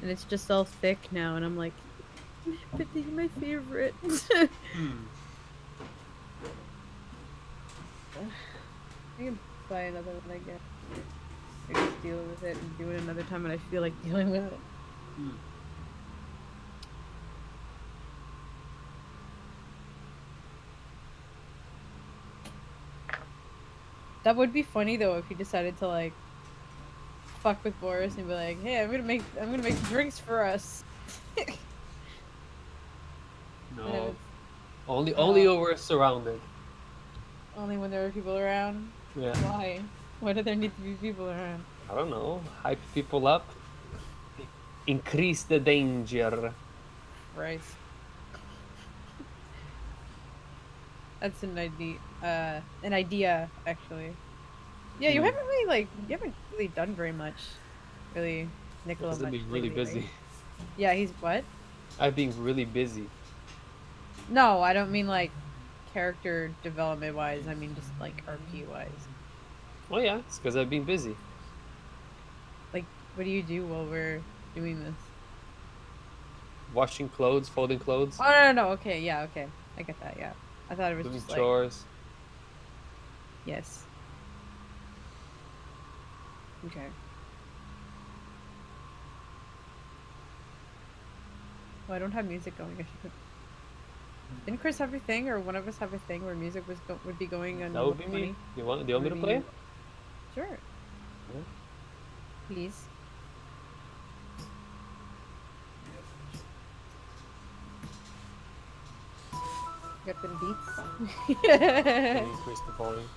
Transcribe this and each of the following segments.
and it's just all thick now, and I'm like, but these are my favorite. I can buy another one, I guess. I just deal with it and do it another time when I feel like dealing with it. That would be funny though if he decided to like fuck with Boris and be like, "Hey, I'm gonna make drinks for us." No, only over surrounded. Only when there are people around. Yeah. Why? Why do there need to be people around? I don't know. Hype people up. Increase the danger. Christ. That's an idea actually. Yeah, you haven't really done very much, really, Nicola I've much been really lately, busy. right? Yeah, he's what? I've been really busy. No, I don't mean like character development wise. I mean just like RP wise. Oh yeah, it's because I've been busy. Like, what do you do while we're doing this? Washing clothes, folding clothes, Oh no. Okay, yeah, okay, I get that. Yeah, I thought it was doing just like chores. yes. Okay. Well, I don't have music going. I should put. Didn't Chris have a thing, or one of us have a thing where music would be going on That would be me. 120? Do you want me to play it? Sure. Yeah. Please. Got them beats. Let me increase the volume.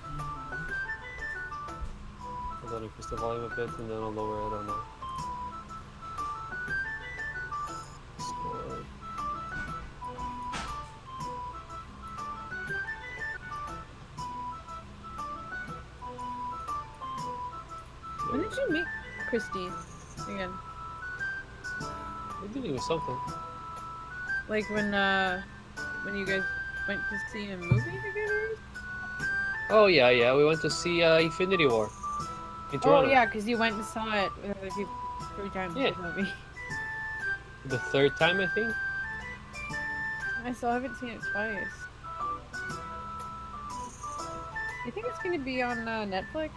Hold on, increase the volume a bit, and then I'll lower it on that. Score. When did you meet Christine again? We're dealing with something. Like when you guys went to see a movie together? Oh yeah. We went to see Infinity War in Oh Toronto. yeah, because you went and saw it with other people 3 times Yeah. without me. The third time, I think. I still haven't seen it twice. You think it's gonna be on Netflix?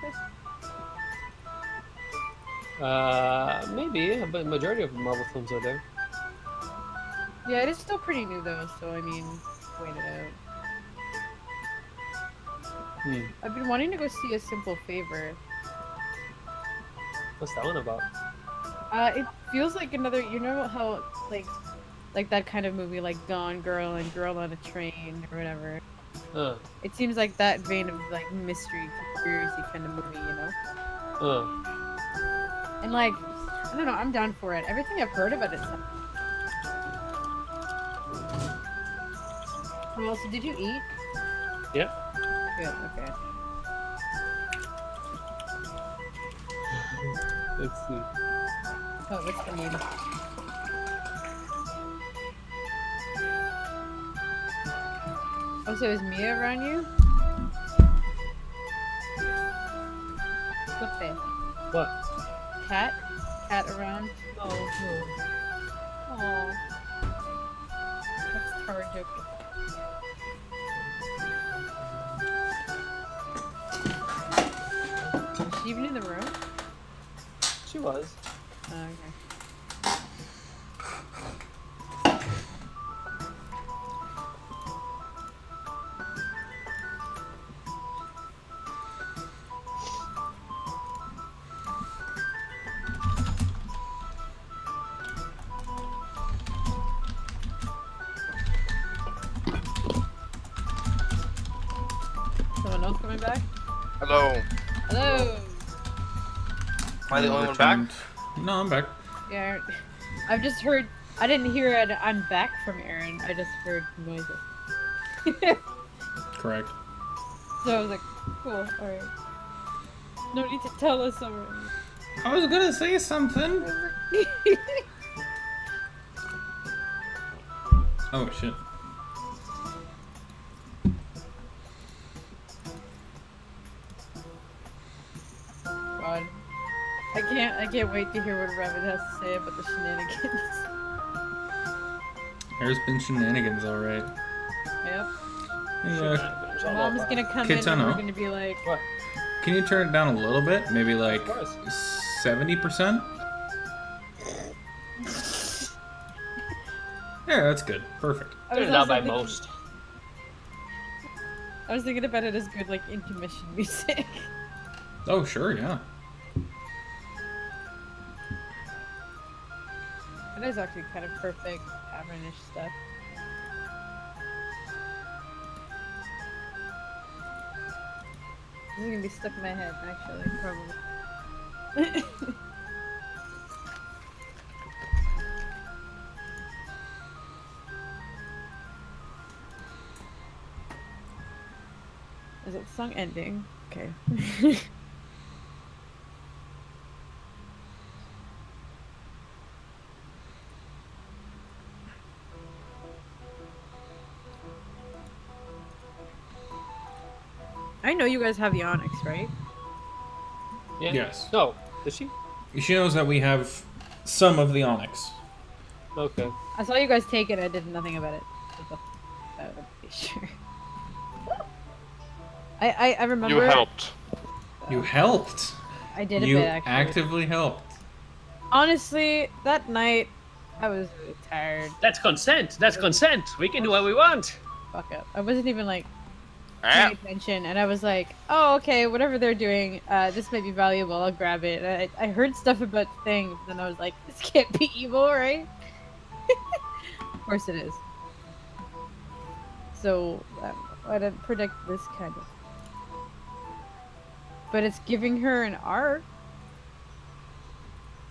Maybe, yeah, but majority of Marvel films are there. Yeah, it is still pretty new though, so I mean, wait it out. I've been wanting to go see A Simple Favor. What's that one about? It feels like another. You know how like that kind of movie, like Gone Girl and Girl on a Train or whatever. It seems like that vein of like mystery conspiracy kind of movie, you know. And like, I don't know, I'm down for it. Everything I've heard about it. Well, so did you eat? Yeah. Good. Okay. Let's see. Oh, what's the name? Oh, so is Mia around you? What's that? What? Cat? Cat around? No. Aww. That's tragic. Is she even in the room? She was. Oh, okay. Someone else coming back? Hello. Hello. Am I the only one back? No, I'm back. Yeah, I've just heard. I didn't hear it. I'm back from Aaron. I just heard noises. Correct. So I was like, cool. All right. No need to tell us already. I was gonna say something. Oh shit. God. I can't wait to hear what Rabbit has to say about the shenanigans. There's been shenanigans, alright. Yep. Yeah. Mom's gonna come in and Kitano. we're gonna be like, What? Can you turn it down a little bit? Maybe like Of course. 70%? Yeah, that's good. Perfect. I Turn was it down also by thinking- most. I was thinking about it as good, like, intermission music. Oh, sure, yeah. That is actually kind of perfect Cavernish stuff. This is gonna be stuck in my head, actually, probably. Is it song ending? Okay. I know you guys have the Onyx, right? Yeah. Yes. No. Does she? She knows that we have some of the onyx. Okay. I saw you guys take it, I did nothing about it. I would be sure. I remember... You helped. You helped. I did a You bit, actually. actively helped. Honestly, that night, I was really tired. That's consent. That's consent. We can do what we want. Fuck up. I wasn't even, like, Ah, paying attention, and I was like, oh, okay, whatever they're doing, this might be valuable, I'll grab it. And I heard stuff about things, and I was like, this can't be evil, right? Of course it is. So, I didn't predict this kind of... But it's giving her an arc.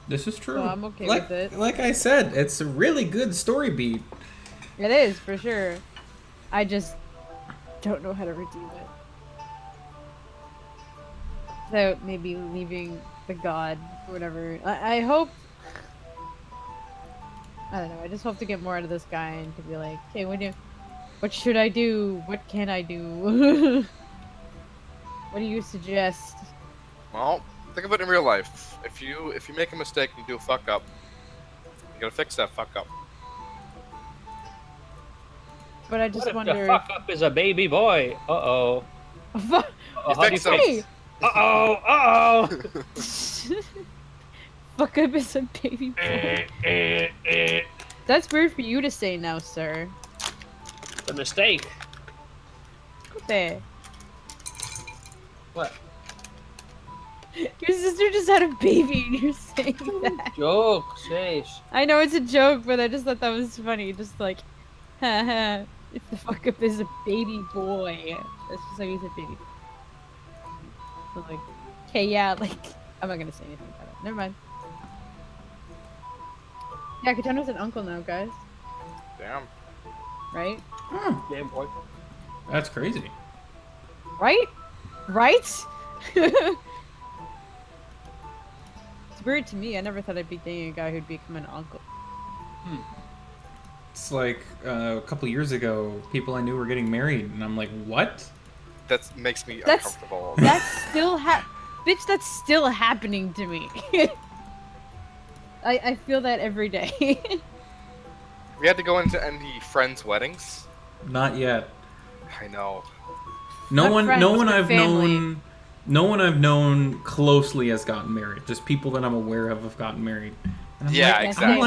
This is true. So I'm okay like, with it. Like I said, it's a really good story beat. It is, for sure. I just don't know how to redeem it. So maybe leaving the god or whatever. I hope... I don't know, I just hope to get more out of this guy and to be like, okay, what should I do? What can I do? What do you suggest? well, think of it in real life. If you make a mistake and you do a fuck up, you gotta fix that fuck up. But I just What if wonder the fuck up is a baby boy? Uh-oh. if... How do you fix him. fix? Uh-oh. Uh-oh. Fuck up is a baby boy. That's weird for you to say now, sir. The mistake. There. What? Your sister just had a baby and you're saying that. Joke, sheesh. I know it's a joke, but I just thought that was funny. Just like, haha, if the fuck up is a baby boy. That's just how you said baby. So like, okay, yeah, like, I'm not gonna say anything about it. Never mind. Yeah, Katano's an uncle now, guys. Damn. Right? Damn boy. That's crazy. Right? Right? It's weird to me. I never thought I'd be dating a guy who'd become an uncle. It's like a couple years ago, people I knew were getting married, and I'm like, what? That makes me That's- uncomfortable. That's still bitch, that's still happening to me. I feel that every day. We had to go into any friends' weddings. Not yet. I know. No Not one, friends, no one but I've family. known, no one I've known closely has gotten married. Just people that I'm aware of have gotten married. And I'm Yeah, like, exactly. I'm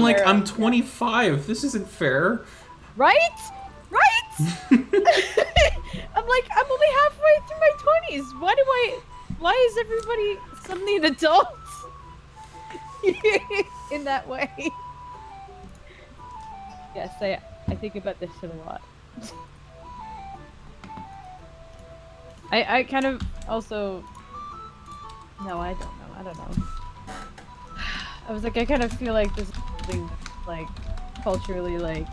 like, Only I'm 25. This isn't fair. Right? Right? I'm like, I'm only halfway through my 20s. Why is everybody suddenly an adult? In that way. Yes, I think about this shit a lot. I kind of also... No, I don't know. I was like, I kind of feel like this is something that's, like, culturally, like,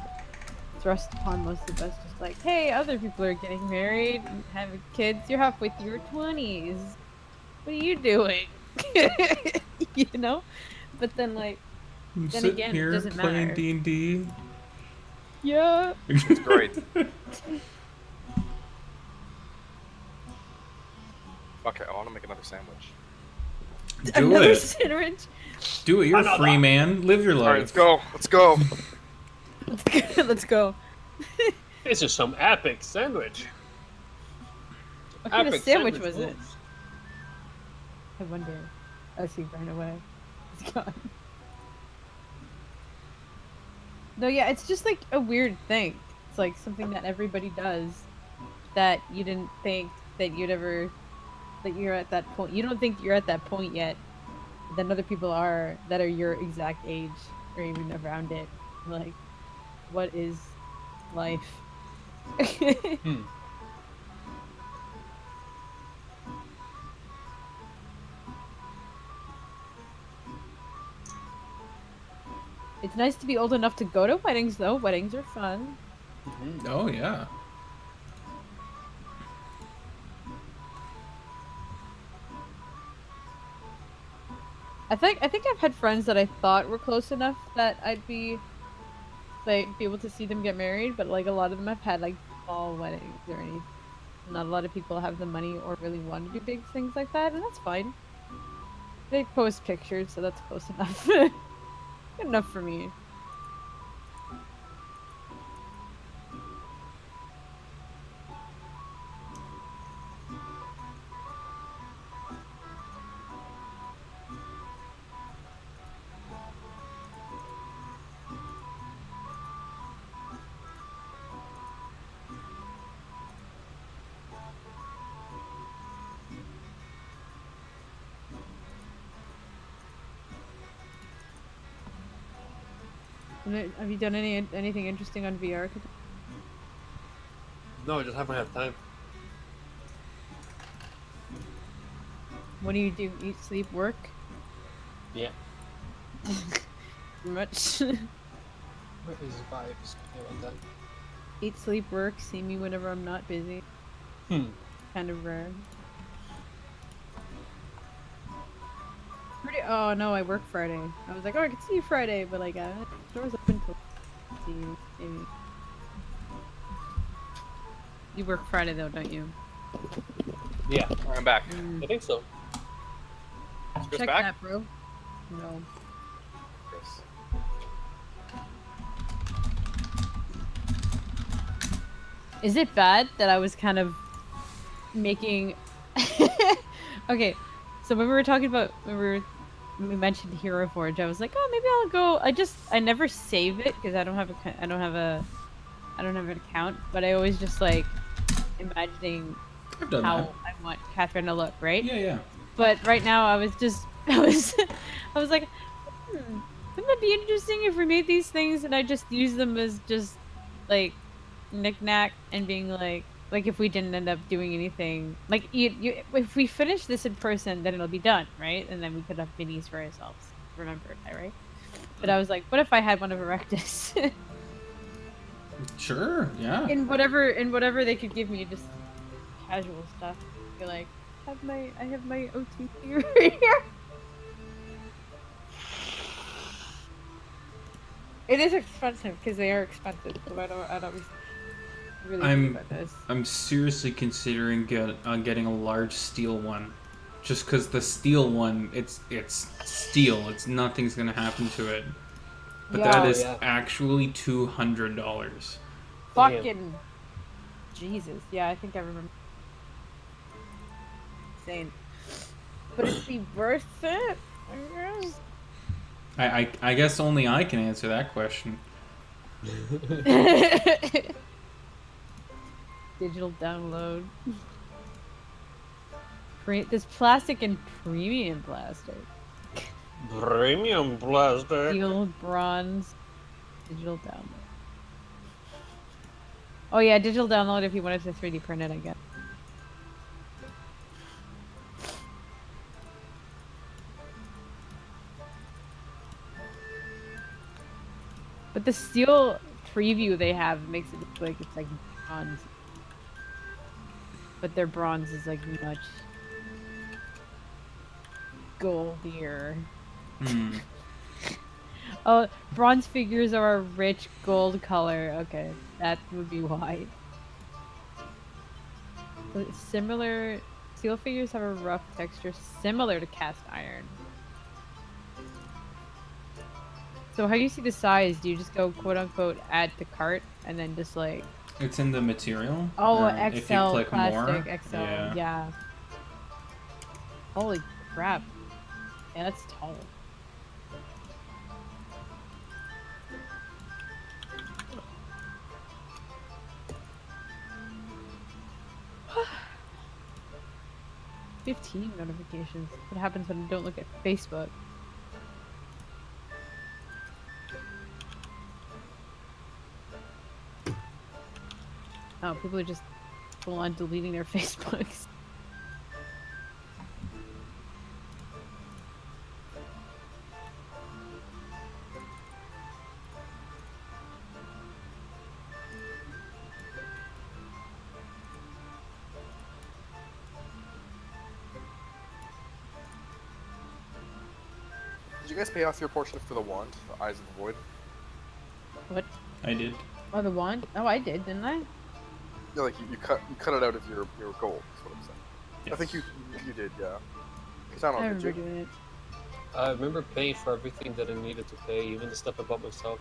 thrust upon most of us. Just like, hey, other people are getting married and having kids. You're halfway through your 20s. What are you doing? You know? But then, like, I'm Then sitting again, it here doesn't playing matter. D&D. yeah. It's great. Okay, I want to make another sandwich. Do Another it. sandwich. Do it. You're a free man. Live your life. All right, let's go. Let's go. Let's go. This is some epic sandwich. What kind of Epic sandwich was it? moves. I wonder. Oh, she ran away. It's gone. No, yeah, it's just like a weird thing. It's like something that everybody does that you didn't think that you'd ever, that you're at that point. You don't think you're at that point yet. Then other people are that are your exact age or even around it. Like, what is life? It's nice to be old enough to go to weddings, though. Weddings are fun. Oh yeah. I think I've had friends that I thought were close enough that I'd be able to see them get married, but like a lot of them have had like small weddings or anything. Not a lot of people have the money or really want to do big things like that, and that's fine. They post pictures, so that's close enough. Good enough for me. Have you done anything interesting on VR? No, I just haven't had time. What do you do? Eat, sleep, work? Yeah. Much. What is vibes? How about that? Eat, sleep, work. See me whenever I'm not busy. Kind of rare. Oh no, I work Friday. I was like, oh, I can see you Friday, but like, doors open till see you maybe. You work Friday though, don't you? Yeah, I'm back. I think so. Is Chris Check back? that, bro. No. Chris. Is it bad that I was kind of making? Okay, so when we were talking about we mentioned Hero Forge, I was like, oh, maybe I'll go. I never save it because I don't have an account, but I always just like imagining I've done how that. I want Catherine to look, right? Yeah, yeah. But right now I was like, wouldn't that be interesting if we made these things and I just use them as just like knick-knack and being like if we didn't end up doing anything, like if we finish this in person, then it'll be done, right? And then we could have minis for ourselves. Remember that, right? But I was like, what if I had one of Erectus? Sure, yeah. in whatever they could give me, just casual stuff. Be like, I have my OTP right here. It is expensive because they are expensive, so I don't really think about this. I'm seriously considering getting a large steel one, just because the steel one, it's steel. It's nothing's gonna happen to it. But Yeah. that is Yeah. actually $200. Fucking Jesus. Yeah, I think I remember. Insane. But it'd be worth it, I guess. I guess only I can answer that question. Digital download. There's plastic and premium plastic. Premium blaster. Steel, bronze, digital download. Oh yeah, digital download if you wanted to 3D print it, I guess. But the steel preview they have makes it look like it's like bronze. But their bronze is like much goldier. Oh, bronze figures are a rich gold color. Okay, that would be why. So it's similar Steel figures have a rough texture similar to cast iron. So how do you see the size? Do you just go quote unquote add to cart and then just like It's in the material. oh If you XL click plastic more, XL yeah. yeah. Holy crap. Yeah, that's tall. $15 notifications. What happens when I don't look at Facebook? Oh, people are just full on deleting their Facebooks. Did you guys pay off your portion for the wand, the Eyes of the Void? What? I did. Oh, the wand? Oh, I did, didn't I? Yeah, like you cut it out of your gold. Is what I'm saying. Yes. I think you did, yeah. Katana, I did remember you? doing it. I remember paying for everything that I needed to pay, even the stuff I bought myself.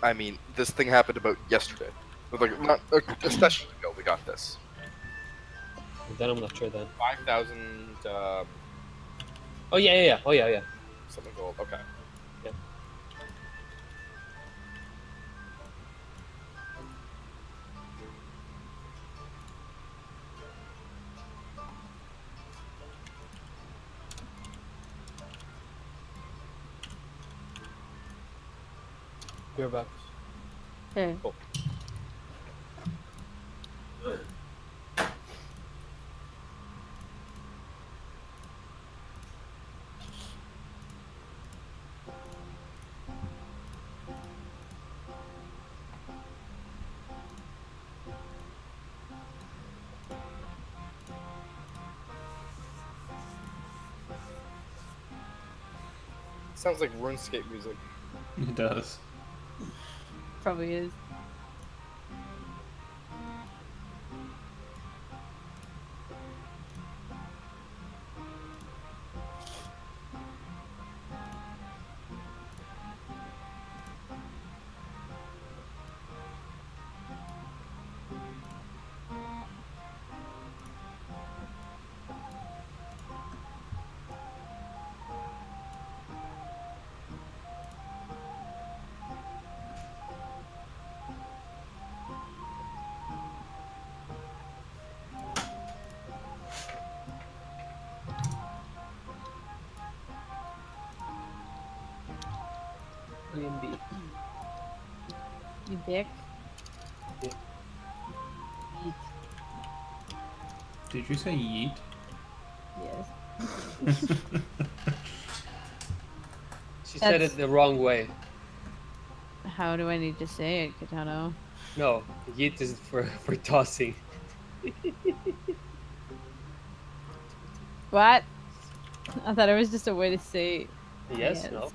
I mean, this thing happened about yesterday. Like not a session ago. We got this. And then I'm not sure then. 5,000 Oh yeah. Oh yeah. something gold. Okay. Yeah. You're back. Hey. Cool. Sounds like RuneScape music. It does. Probably is. Indeed. You dick. Yeah. Yeet. Did you say yeet? Yes. She said That's- it the wrong way. How do I need to say it, Katano? No, yeet is for tossing. What? I thought it was just a way to say Yes, Yes. no.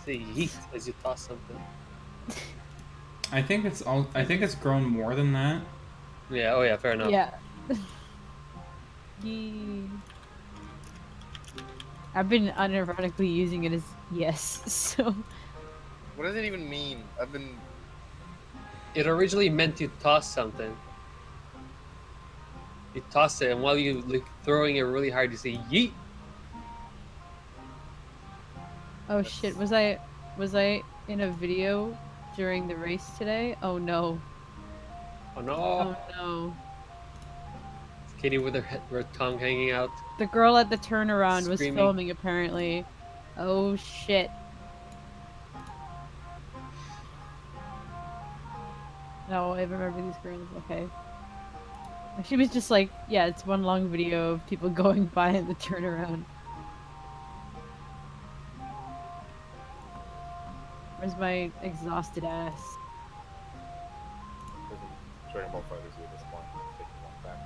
Say yeet as you toss something. I think it's grown more than that. Yeah, oh yeah, fair enough. yeah. Yee. I've been unironically using it as yes, so What does it even mean? I've been. It originally meant you toss something. You toss it, and while you like throwing it really hard, you say yeet. oh shit, was I in a video during the race today? Oh no. Oh no! Oh no. Katie with her tongue hanging out. The girl at the turnaround was Screaming. filming apparently. Oh shit. No, I remember these girls. Okay. She was just like, yeah, it's one long video of people going by in the turnaround. Where's my exhausted ass? Dragon Ball Fighters at this point. Taking one back.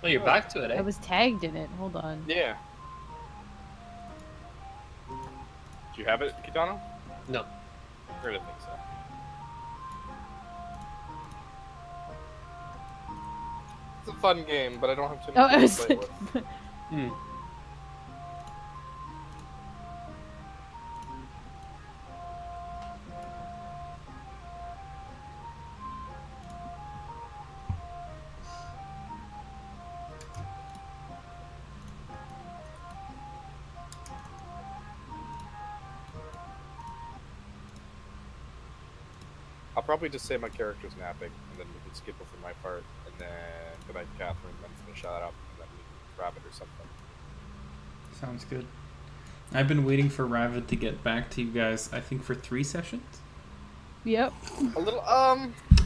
Oh, you're back to it, eh? I was tagged in it. Hold on. Yeah. Do you have it, Kitano? No. I didn't think so. It's a fun game, but I don't have too Oh, many I people was to play it with. Hmm. I'll probably just say my character's napping, and then we can skip over my part, and then go back to Catherine, then finish that up, and then we can grab it or something. Sounds good. I've been waiting for Ravid to get back to you guys, I think for 3 sessions? Yep. A little,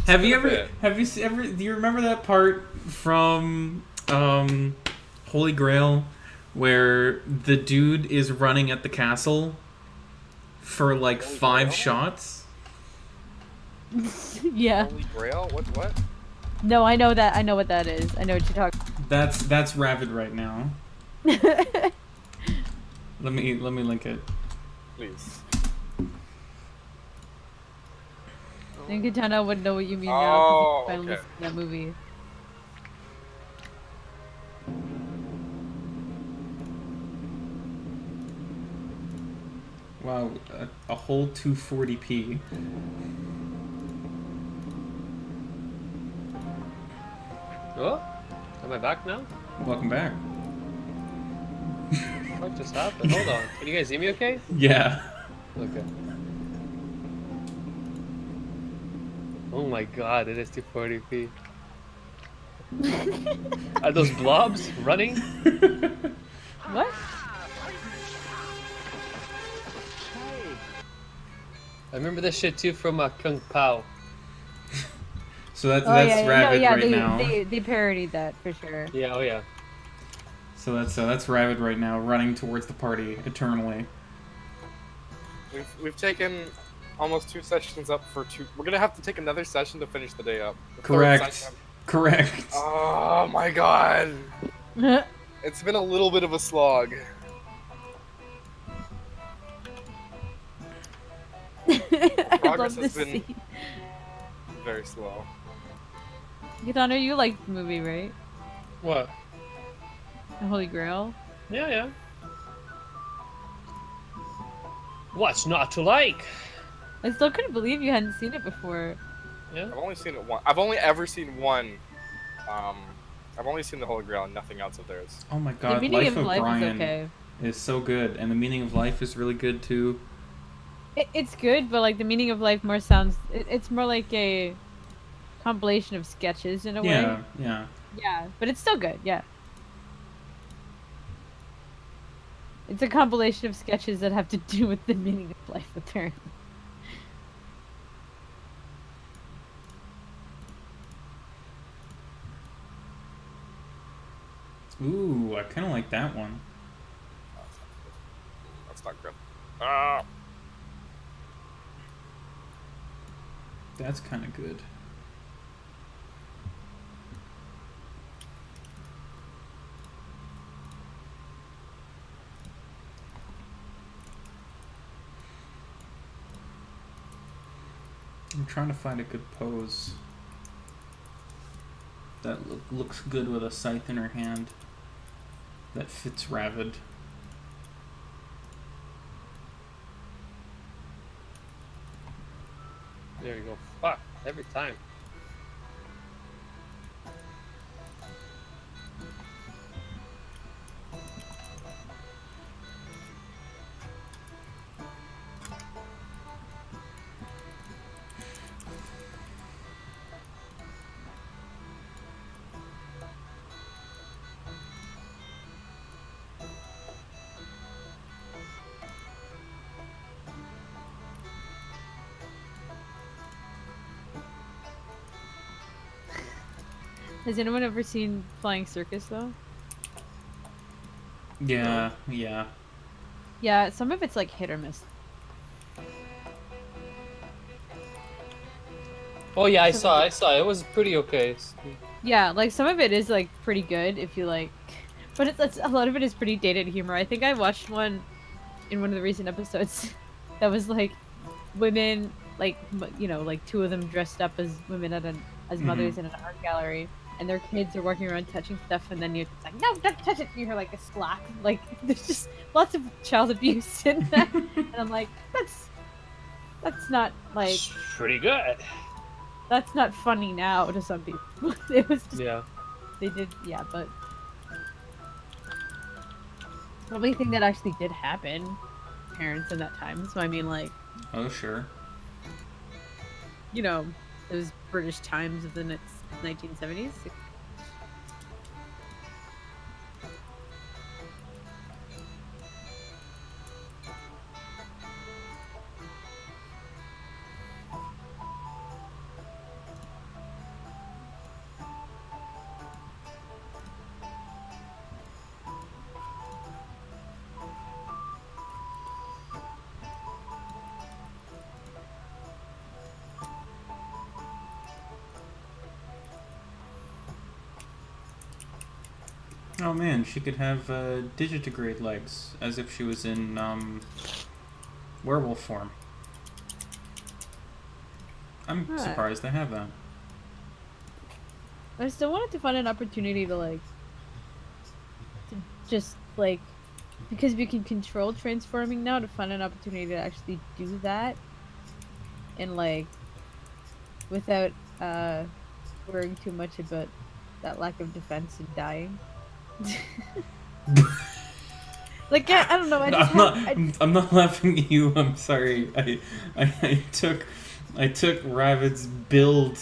Have you been a ever, do you remember that part from, Holy Grail, where the dude is running at the castle for like Holy 5 Grail? shots? Yeah. Holy Grail? What? No, I know that. I know what that is. I know what you're talking. That's Ravid right now. Let me link it. Please. I think Katana would know what you mean now. Oh, 'Cause he finally okay. seen that movie. Wow, a whole 240p. Oh, am I back now? Welcome back. What just happened? Hold on. Can you guys hear me okay? Yeah. Okay. Oh my god, it is 240p. Are those blobs running? What? I remember this shit too from Kung Pao. So that's Oh yeah, Ravid right they, now. they parodied that for sure. Yeah, oh yeah. So that's Ravid right now, running towards the party eternally. We've taken almost 2 sessions up for 2. We're gonna have to take another session to finish the day up. The third Correct. session. Correct. Oh my god. It's been a little bit of a slog. I Progress love has this been scene. very slow. Katana, you liked the movie, right? What? The Holy Grail. Yeah, yeah. What's not to like? I still couldn't believe you hadn't seen it before. Yeah. I've only seen it one. I've only ever seen one. I've only seen the Holy Grail and nothing else of theirs. Oh my The god, meaning Life of of life Brian is okay. is so good, and the meaning of life is really good too. It's good, but like the meaning of life more sounds. It's more like a compilation of sketches in a way. Yeah. Yeah, but it's still good. Yeah. It's a compilation of sketches that have to do with the meaning of life, apparently. Ooh, I kind of like that one. That's not good. Ah. That's kind of good. I'm trying to find a good pose that looks good with a scythe in her hand that fits Ravid. There you go. Fuck. Every time. Has anyone ever seen Flying Circus though? Yeah. Yeah, some of it's like hit or miss. Oh yeah, I saw. It was pretty okay. Yeah, like some of it is like pretty good if you like, but it's a lot of it is pretty dated humor. I think I watched one in one of the recent episodes that was like women, like like 2 of them dressed up as women as mothers in an art gallery, and their kids are walking around touching stuff, and then you're just like, no, don't touch it. And you hear like a slap. Like there's just lots of child abuse in that, and I'm like, that's not like It's pretty good. that's not funny now to some people. It was just, Yeah. they did, yeah, but the only thing that actually did happen, parents in that time. So I mean, like, Oh, sure. you know, those British times of the 1970s. Oh man, she could have digitigrade legs, as if she was in werewolf form. I'm Huh. surprised they have that. I still wanted to find an opportunity to like, to just like, because we can control transforming now, to find an opportunity to actually do that, and like, without worrying too much about that lack of defense and dying. Like, yeah, I don't know. I just I'm not laughing at you. I'm sorry. I took Ravid's build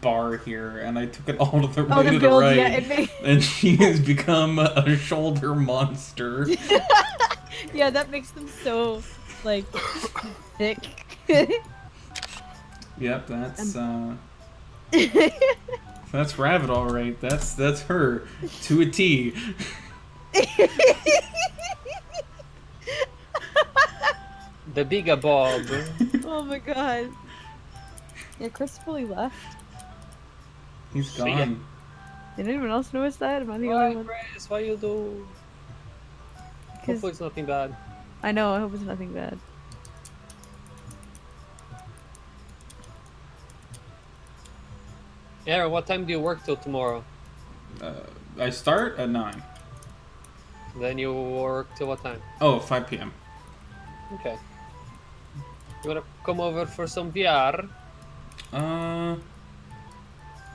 bar here, and I took it all to the right the of build, the right, yeah, it made... and she has become a shoulder monster. Yeah, that makes them so like thick. Yep, that's Ravid, all right. That's her to a T. The bigger Bob. Oh my god. Yeah, Chris fully left. He's See ya. gone. Did anyone else notice that? Am I the Why, only one? Chris? Why you do? 'Cause- Hopefully it's nothing bad. I know. I hope it's nothing bad. Aaron, what time do you work till tomorrow? I start at 9. Then you work till what time? Oh, 5 p.m. Okay. You wanna come over for some VR?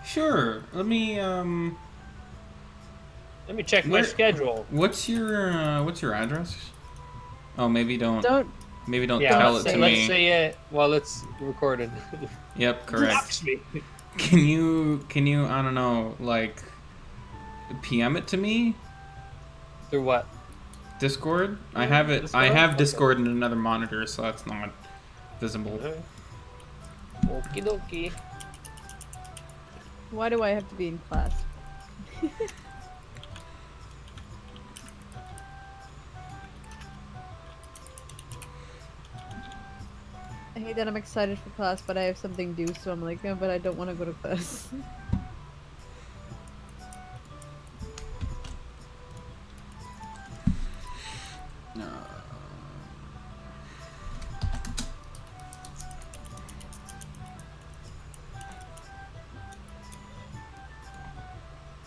Sure. Let me Let me check my schedule. What's your address? Oh, maybe don't Don't. Yeah, tell let's it to let's me. say it while it's recorded. Yep, correct. Blocks me. Can you I don't know, like PM it to me? Through what? Discord? I have it. I Discord? have Okay. Discord in another monitor, so that's not visible. Alright. Okie dokie. Why do I have to be in class? I hate that I'm excited for class, but I have something due, so I'm like, no, but I don't want to go to class.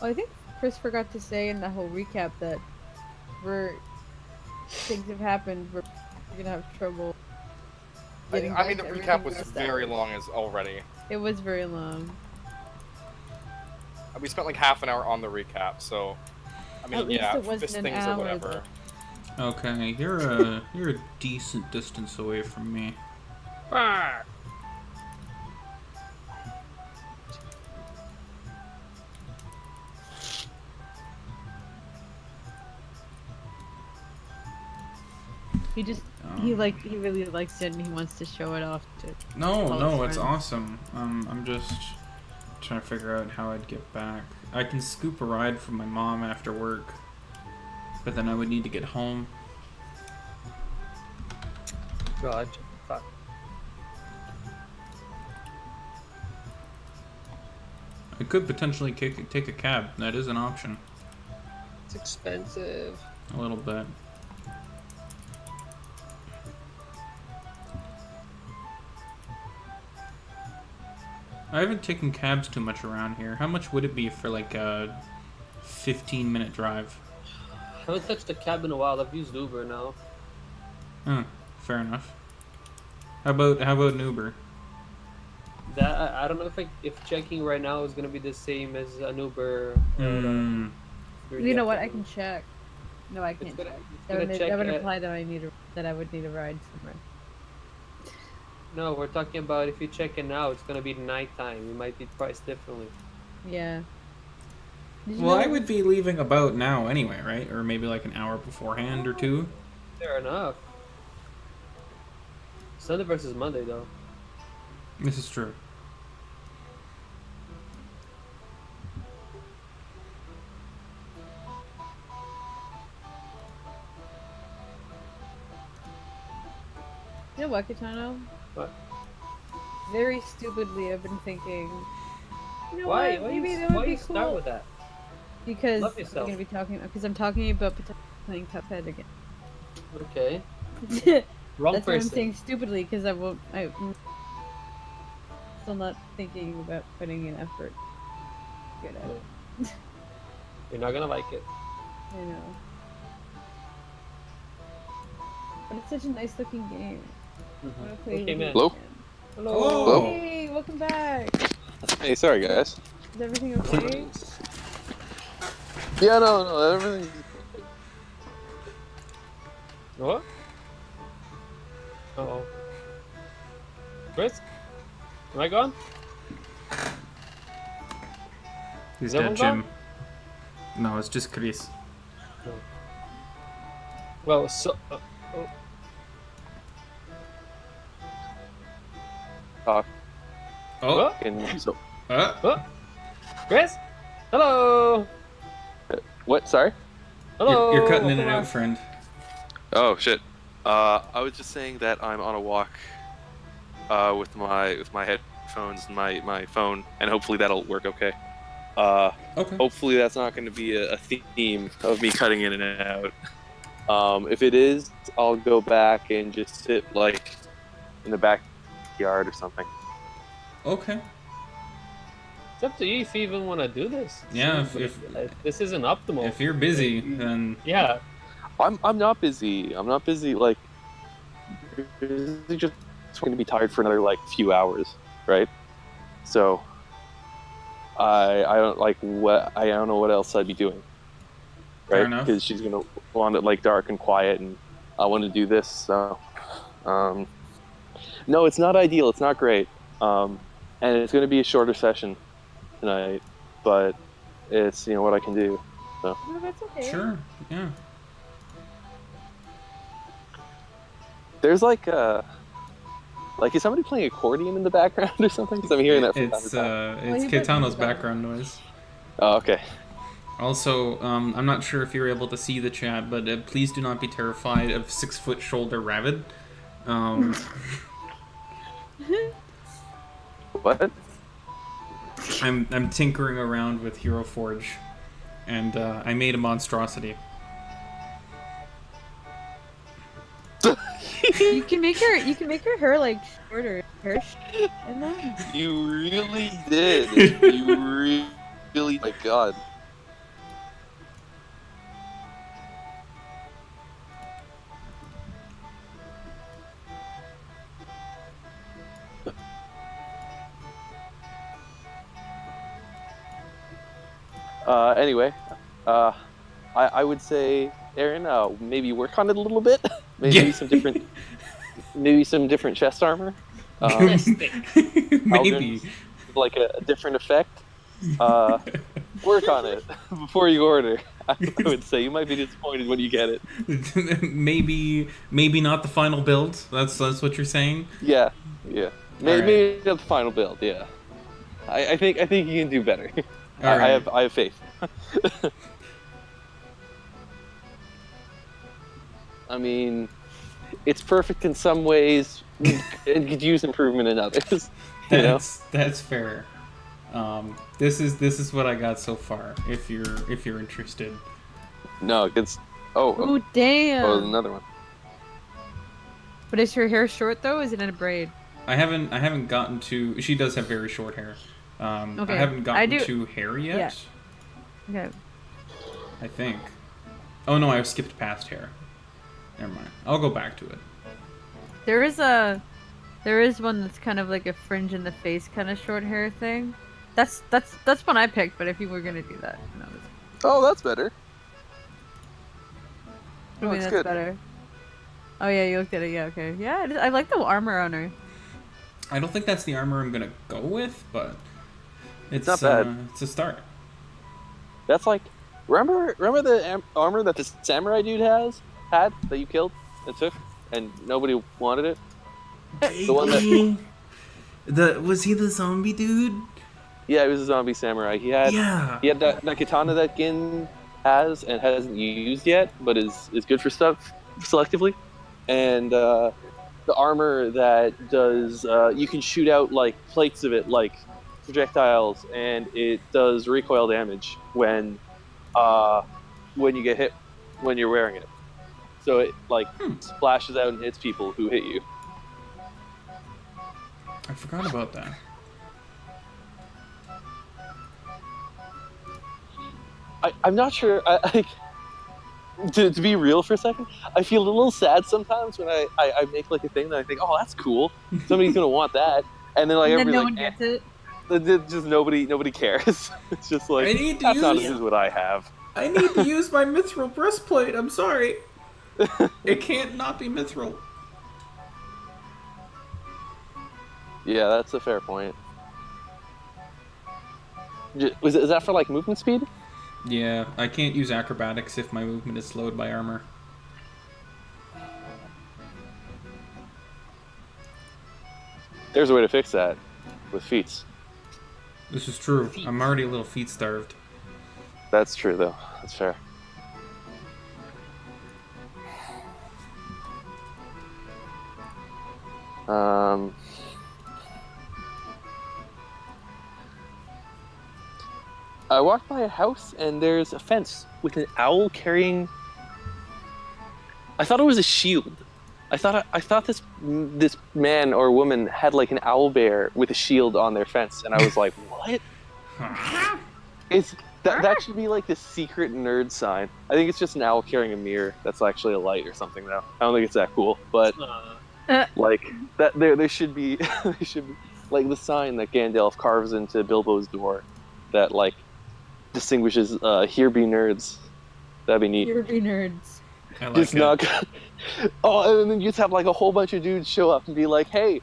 Oh, I think Chris forgot to say in the whole recap that things have happened, we're gonna have trouble. I getting mean, the back to recap everything was we very established. long as already. It was very long. We spent like half an hour on the recap, so I mean, At least yeah, it wasn't fist an things hour, or whatever. Okay, you're a decent distance away from me. Ah. He really likes it and he wants to show it off to No, all no, his it's friends. awesome. I'm just trying to figure out how I'd get back. I can scoop a ride from my mom after work, but then I would need to get home. God. Fuck. I could potentially take a cab. That is an option. It's expensive. A little bit. I haven't taken cabs too much around here. How much would it be for like a 15-minute drive? I haven't touched a cab in a while. I've used Uber now. Oh, fair enough. How about an Uber? That I don't know if checking right now is gonna be the same as an Uber. Hmm. You know what? I can check. No, I can't check. That would check imply that I would need a ride somewhere. No, we're talking about if you check in now, it's gonna be nighttime. You might be priced differently. Yeah. Well, I would be leaving about now anyway, right? Or maybe like an hour beforehand or two. Fair enough. Sunday versus Monday, though. This is true. You know what, Kitano? What? Very stupidly, I've been thinking. You know Why? what? Maybe that would be cool. Start with that? Because Love I'm yourself. gonna be talking. Because I'm talking about playing Cuphead again. Okay. Wrong That's why I'm person. saying stupidly because I'm still not thinking about putting in effort. Good at it. You're not gonna like it. I know. But it's such a nice looking game. I wanna play Okay, it man. Hello? again. Hello. Hello? Hey, welcome back. Hey, sorry guys. Is everything okay? Yeah, no, everything. What? Uh-oh. Chris? Am I gone? He's Is dead, everyone Jim. No, it's just Chris. Well, so... Talk Oh, What? and so. Chris? Hello! What? Sorry. Hello! you're cutting in and welcome out, friend. Oh shit. I was just saying that I'm on a walk with my headphones and my phone, and hopefully that'll work okay. Okay. Hopefully that's not going to be a theme of me cutting in and out. If it is, I'll go back and just sit like in the backyard or something. Okay. It's up to you if you even want to do this. Yeah, So, if this isn't optimal. if you're busy, then Yeah. I'm not busy. I'm not busy. Like, just going to be tired for another like few hours, right? So, I don't like what I don't know what else I'd be doing, Fair right? enough. Because she's gonna want it like dark and quiet, and I want to do this. So, no, it's not ideal. It's not great, and it's going to be a shorter session tonight, but it's what I can do. So. No, that's okay. sure. Yeah. There's like is somebody playing accordion in the background or something? Because I'm hearing that from time to It's time. it's he does Kitano's use that. background noise. Oh, okay. Also, I'm not sure if you're able to see the chat, but please do not be terrified of 6-foot shoulder rabbit. What? I'm tinkering around with Hero Forge, and I made a monstrosity. You can make her hair like shorter. And then You really did. You really. My God. Anyway, I would say, Aaron, maybe work on it a little bit. Maybe Yeah. some different chest armor. Maybe. Like a different effect. Work on it before you order. I would say you might be disappointed when you get it. maybe not the final build. That's what you're saying. Yeah. Alright. Maybe not the final build. Yeah. I think you can do better. Alright. I have faith. I mean, it's perfect in some ways. It could use improvement in others. You know? That's fair. This is what I got so far. If you're interested. No, it's oh damn! oh, another one. But is her hair short though? Is it in a braid? I haven't gotten to. She does have very short hair. Okay. I haven't gotten do- to hair yet. Yeah. Okay. I think. Oh no, I've skipped past hair. Never mind. I'll go back to it. There is one that's kind of like a fringe in the face kind of short hair thing. That's one I picked, but if you were gonna do that, no, Oh, that's better. I mean, Looks that's good. better. Oh yeah, you looked at it. Yeah, okay. Yeah, I like the armor on her. I don't think that's the armor I'm gonna go with, but it's not bad. It's a start. That's like, remember the armor that the samurai dude had that you killed and took, and nobody wanted it. The one that was he the zombie dude? yeah, he was a zombie samurai. He had that katana that Gin has and hasn't used yet, but is good for stuff selectively, and the armor that does you can shoot out like plates of it like projectiles, and it does recoil damage when you get hit when you're wearing it. So it like splashes out and hits people who hit you. I forgot about that. I'm not sure. To be real for a second, I feel a little sad sometimes when I make like a thing that I think, oh, that's cool. Somebody's gonna want that, and then like And then no everybody one gets it. just nobody cares. It's just like I need to that's not use- what I have. I need to use my mithril breastplate. I'm sorry. It can't not be mithril. Yeah, that's a fair point. Is that for like movement speed? Yeah, I can't use acrobatics if my movement is slowed by armor. There's a way to fix that with feats. This is true. I'm already a little feet starved. That's true though. That's fair. I walked by a house and there's a fence with an owl carrying. I thought it was a shield. I thought this man or woman had like an owl bear with a shield on their fence, and I was like, what? That should be like the secret nerd sign. I think it's just an owl carrying a mirror that's actually a light or something though. I don't think it's that cool, but like that there should be there should be like the sign that Gandalf carves into Bilbo's door that like distinguishes here be nerds. That'd be neat. Here be nerds. I like Just it. not. Oh, and then you just have like a whole bunch of dudes show up and be like, "Hey,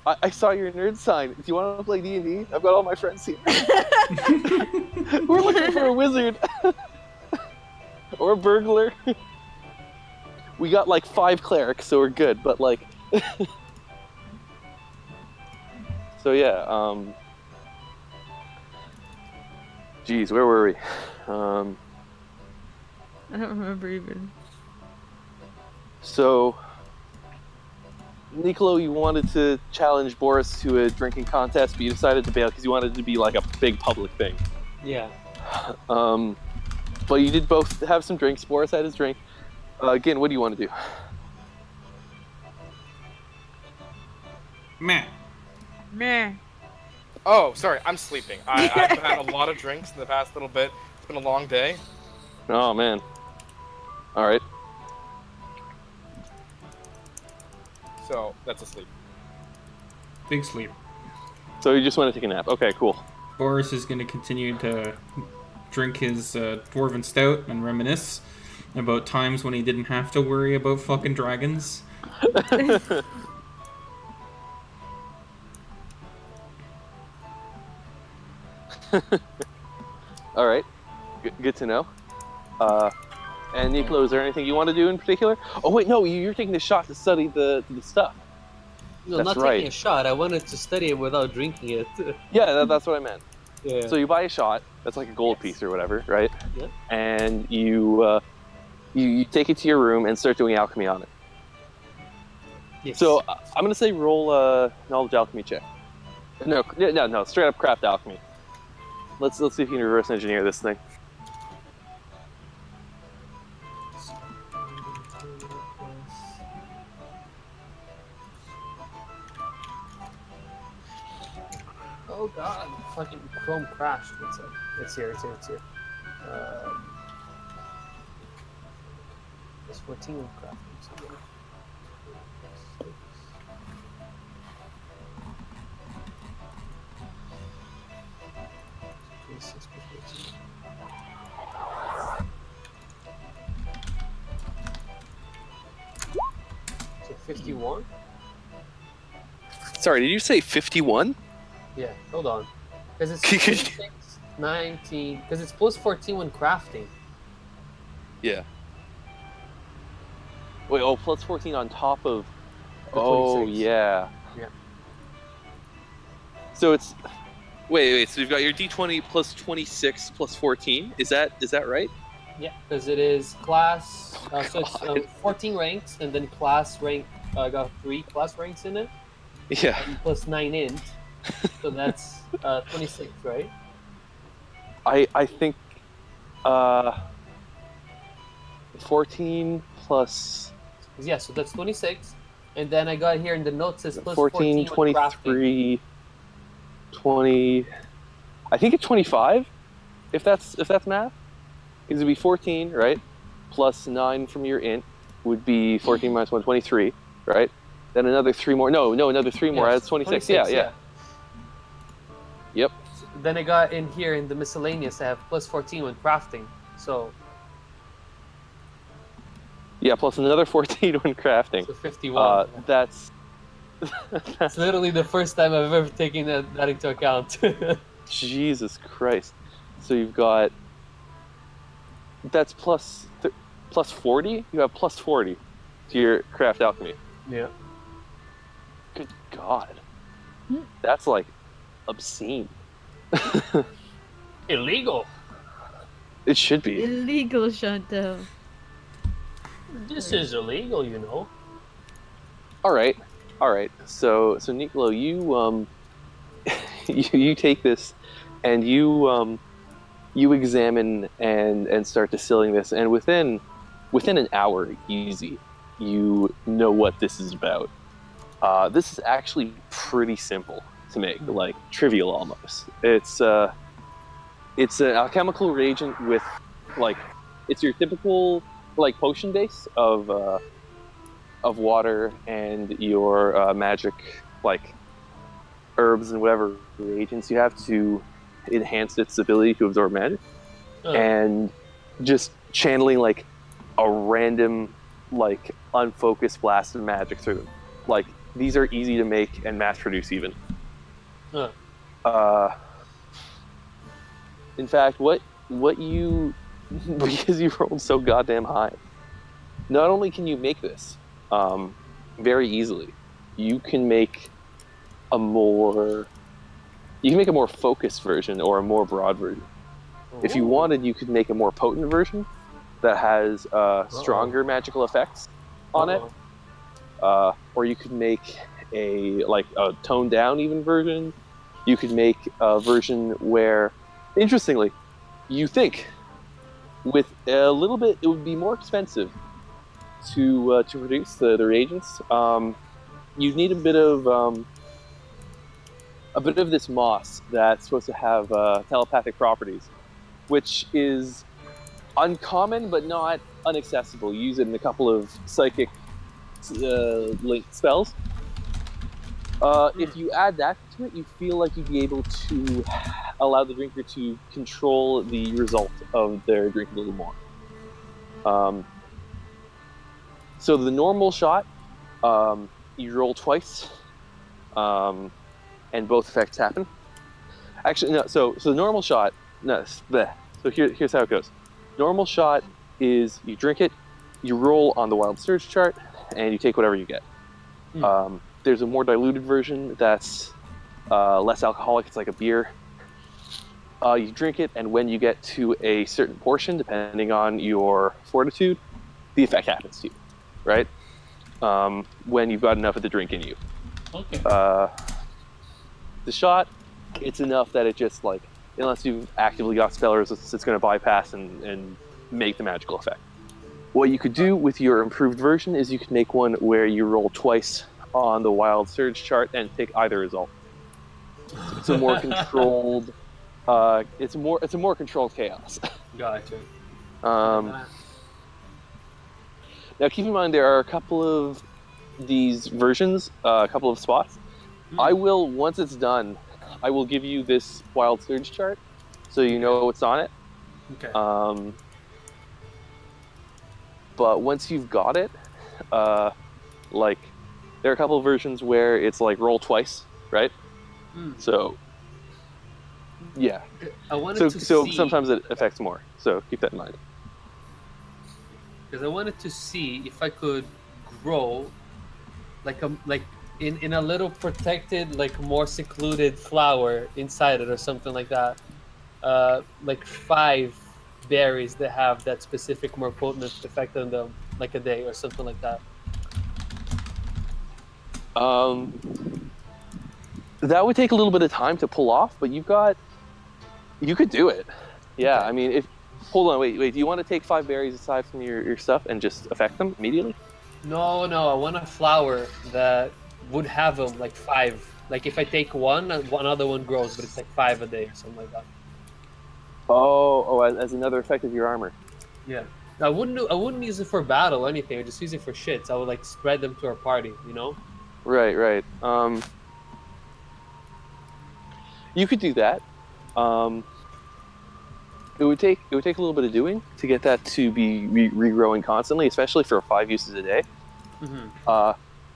I saw your nerd sign. Do you want to play D&D? I've got all my friends here. We're looking for a wizard or a burglar. We got like 5 clerics, so we're good. But like, so yeah. Geez, where were we? I don't remember even. So, Nicolo, you wanted to challenge Boris to a drinking contest, but you decided to bail because you wanted it to be like a big public thing. Yeah. But you did both have some drinks. Boris had his drink. Again, what do you want to do? Meh. Oh, sorry, I'm sleeping. I've had a lot of drinks in the past little bit. It's been a long day. Oh, man. All right. So, that's asleep. Big sleep. So you just want to take a nap. Okay, cool. Boris is going to continue to drink his dwarven stout and reminisce about times when he didn't have to worry about fucking dragons. All right. Good to know. And Nicolo, is there anything you want to do in particular? Oh, wait, no, you're taking the shot to study the stuff. No, That's not right. taking a shot. I wanted to study it without drinking it. Yeah, that's what I meant. Yeah. So you buy a shot. That's like a gold piece or whatever, right? Yeah. And you take it to your room and start doing alchemy on it. Yes. So I'm gonna say roll a knowledge alchemy check. No, straight up craft alchemy. Let's see if you can reverse engineer this thing. Oh god, fucking Chrome crashed. It's here. It's 14 with crafting. So 51? Sorry, did you say 51? Yeah, hold on. Because it's 26, 19, because it's plus 14 when crafting. Yeah. Wait, plus 14 on top of... The Oh, 26. yeah. Yeah. So it's... Wait, so you've got your D20 plus 26 plus 14. Is that right? Yeah, because it is class... so it's 14 ranks, and then class rank... I got 3 class ranks in it. Yeah. And plus 9 int. So that's 26, right? I think 14 plus... Yeah, so that's 26. And then I got here in the notes says plus 14, 23, 20... I think it's 25, if that's math. Because it would be 14, right? Plus 9 from your int would be 14 minus 1, 23, right? Then another 3 more. No, another 3 more. That's 26. Yeah. Yep. Then I got in here in the miscellaneous, I have plus 14 when crafting. So... Yeah, plus another 14 when crafting. So 51. That's literally the first time I've ever taken that into account. Jesus Christ. So you've got... That's plus 40? You have plus 40 to your craft alchemy. Yeah. Good God. That's like obscene. Illegal. It should be. Illegal, Chantel. This is illegal, you know. All right. So Nicolo, you you take this and you examine and start distilling this, and within an hour, easy, you know what this is about. This is actually pretty simple to make, like trivial almost. It's a alchemical reagent with, like, it's your typical, like, potion base of water and your magic, like, herbs and whatever reagents you have to enhance its ability to absorb magic, and just channeling, like, a random, like, unfocused blast of magic through them. Like, these are easy to make and mass produce even. In fact, what you because you rolled so goddamn high, not only can you make this very easily, you can make a more focused version or a more broad version. Ooh. If you wanted, you could make a more potent version that has stronger magical effects on it. Or you could make a toned down even version. You could make a version where, interestingly, you think with a little bit, it would be more expensive to produce the reagents. You'd need a bit of this moss that's supposed to have telepathic properties, which is uncommon but not inaccessible. You use it in a couple of psychic linked spells. If you add that to it, you feel like you'd be able to allow the drinker to control the result of their drink a little more. So the normal shot, you roll twice, and both effects happen. Actually, no. So the normal shot, no. Bleh. So here's how it goes. Normal shot is you drink it, you roll on the Wild Surge chart, and you take whatever you get. There's a more diluted version that's less alcoholic. It's like a beer. You drink it, and when you get to a certain portion, depending on your fortitude, the effect happens to you, right? When you've got enough of the drink in you. Okay. The shot, it's enough that it just, like, unless you've actively got spell resistance, it's going to bypass and make the magical effect. What you could do with your improved version is you could make one where you roll twice on the Wild Surge chart and take either result. It's a more controlled. It's a more controlled chaos. Gotcha. Now, keep in mind there are a couple of these versions, a couple of spots. I will, once it's done, I will give you this Wild Surge chart, so you know what's on it. Okay. But once you've got it, like, there are a couple of versions where it's like roll twice, right? So, yeah. I wanted to so see, sometimes it affects more. So keep that in mind. because I wanted to see if I could grow like in a little protected, like more secluded flower inside it or something like that. Like 5 berries that have that specific more potent effect on them, like a day or something like that. That would take a little bit of time to pull off, but you could do it. Yeah, Okay. I mean, hold on, wait. Do you want to take 5 berries aside from your stuff and just affect them immediately? No, I want a flower that would have them like 5. Like if I take one other one grows, but it's like 5 a day or something like that. Oh, as another effect of your armor. Yeah. I wouldn't use it for battle or anything. I would just use it for shits. I would like spread them to our party, you know? Right. You could do that. It would take a little bit of doing to get that to be regrowing constantly, especially for 5 uses a day.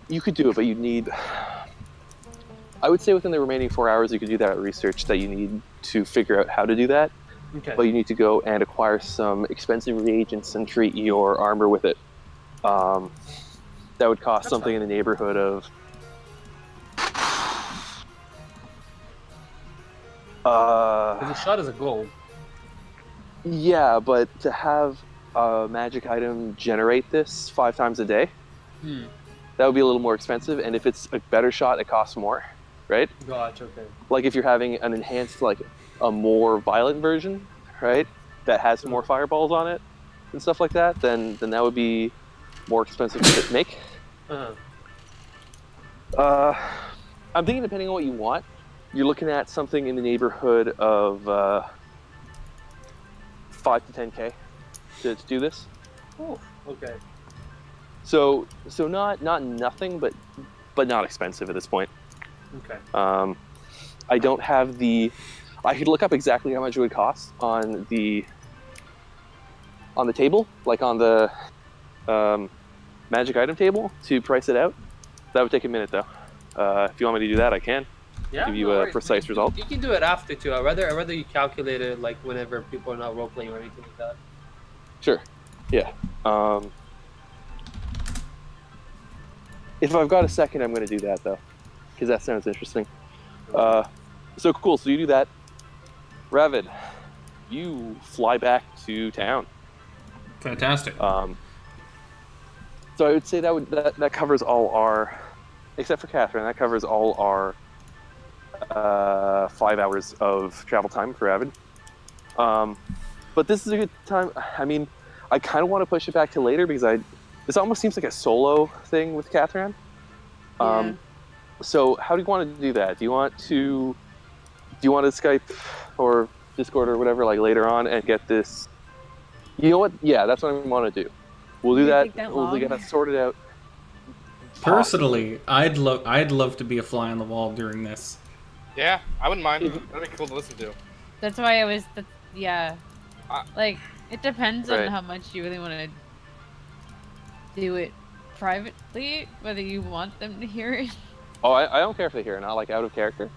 You could do it, but you'd need. I would say within the remaining 4 hours, you could do that research that you need to figure out how to do that. Okay. But you need to go and acquire some expensive reagents and treat your armor with it. That would cost something in the neighborhood of. Because a shot is a gold. Yeah, but to have a magic item generate this 5 times a day, that would be a little more expensive. And if it's a better shot, it costs more, right? Gotcha. Okay. Like if you're having an enhanced, like a more violent version, right, that has more fireballs on it and stuff like that, then that would be more expensive to make. I'm thinking, depending on what you want, you're looking at something in the neighborhood of 5 to 10K to do this. Oh, okay. So not nothing, but not expensive at this point. Okay. I don't have the. I could look up exactly how much it would cost on the table, like on the magic item table, to price it out. That would take a minute, though. If you want me to do that, I can. Yeah, give you no a worries. precise result. You can do it after too. I'd rather you calculate it like whenever people are not role playing or anything like that. Sure. Yeah. If I've got a second, I'm going to do that though, because that sounds interesting. So cool. So you do that. Ravid, you fly back to town. Fantastic. So I would say that covers all our, except for Catherine, that covers all our 5 hours of travel time for Ravid. But this is a good time. I mean, I kind of want to push it back to later because this almost seems like a solo thing with Catherine. Yeah. So how do you want to do that? Do you want to Skype or Discord or whatever like later on and get this? You know what? Yeah, that's what I want to do. We'll do that. We'll get that sorted out. Personally, I'd love to be a fly on the wall during this. Yeah, I wouldn't mind. That'd be cool to listen to. That's why I was. Yeah. Like, it depends Right. on how much you really want to do it privately, whether you want them to hear it. Oh, I don't care if they hear it, not like out of character.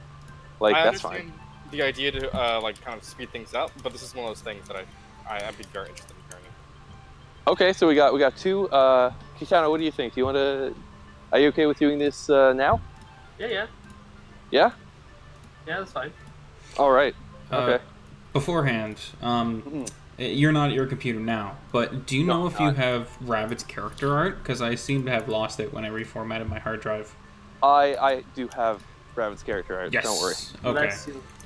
Like I that's understand fine. the idea to like kind of speed things up, but this is one of those things that I'd be very interested in hearing. Okay, so we got 2. Kitana, what do you think? Are you okay with doing this now? Yeah. Yeah. Yeah, that's fine. All right. Okay. Beforehand, you're not at your computer now, but do you know if you have Rabbit's character art? Because I seem to have lost it when I reformatted my hard drive. I do have Raven's character art. Yes. Don't worry. Okay.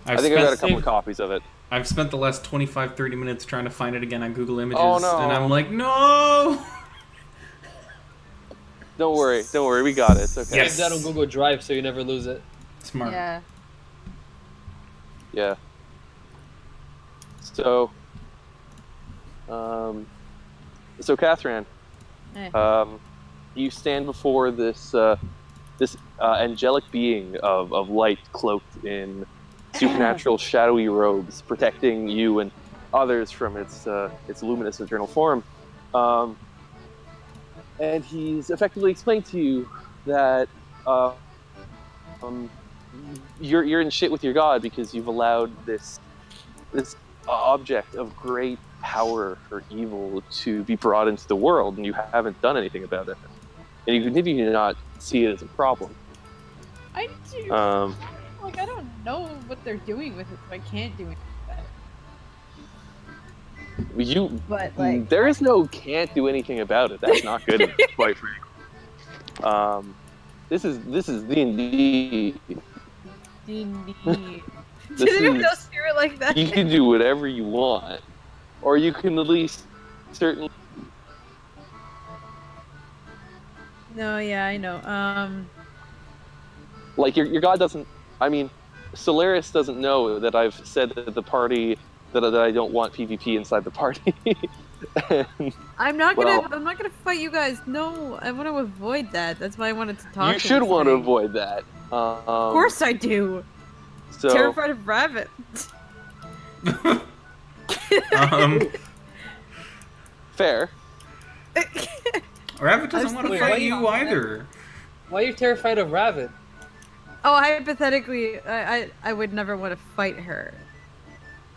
I think I've got a couple of copies of it. I've spent the last 25-30 minutes trying to find it again on Google Images, Oh, no. and I'm like, no! Don't worry. We got it. It's okay. Yes. Save that on Google Drive so you never lose it. Smart. Yeah. Yeah. So, Catherine, you stand before this angelic being of light, cloaked in supernatural shadowy robes, protecting you and others from its luminous eternal form. And he's effectively explained to you that you're in shit with your god because you've allowed this object of great power or evil to be brought into the world, and you haven't done anything about it. And you continue to not see it as a problem. I do. I don't know what they're doing with it, so I can't do anything about it. There is no can't do anything about it. That's not good, quite frankly. This is D&D. D&D. Did anyone else hear it like that? You can do whatever you want, or you can at least certainly. No, yeah, I know. Like your god doesn't. I mean, Solaris doesn't know that I've said that the party that I don't want PvP inside the party. I'm not gonna fight you guys. No, I want to avoid that. That's why I wanted to talk. You should want to avoid that. Of course I do. So, terrified of rabbit. Fair. Rabbit doesn't want to fight you either. Why are you terrified of rabbit? Oh, hypothetically, I would never want to fight her.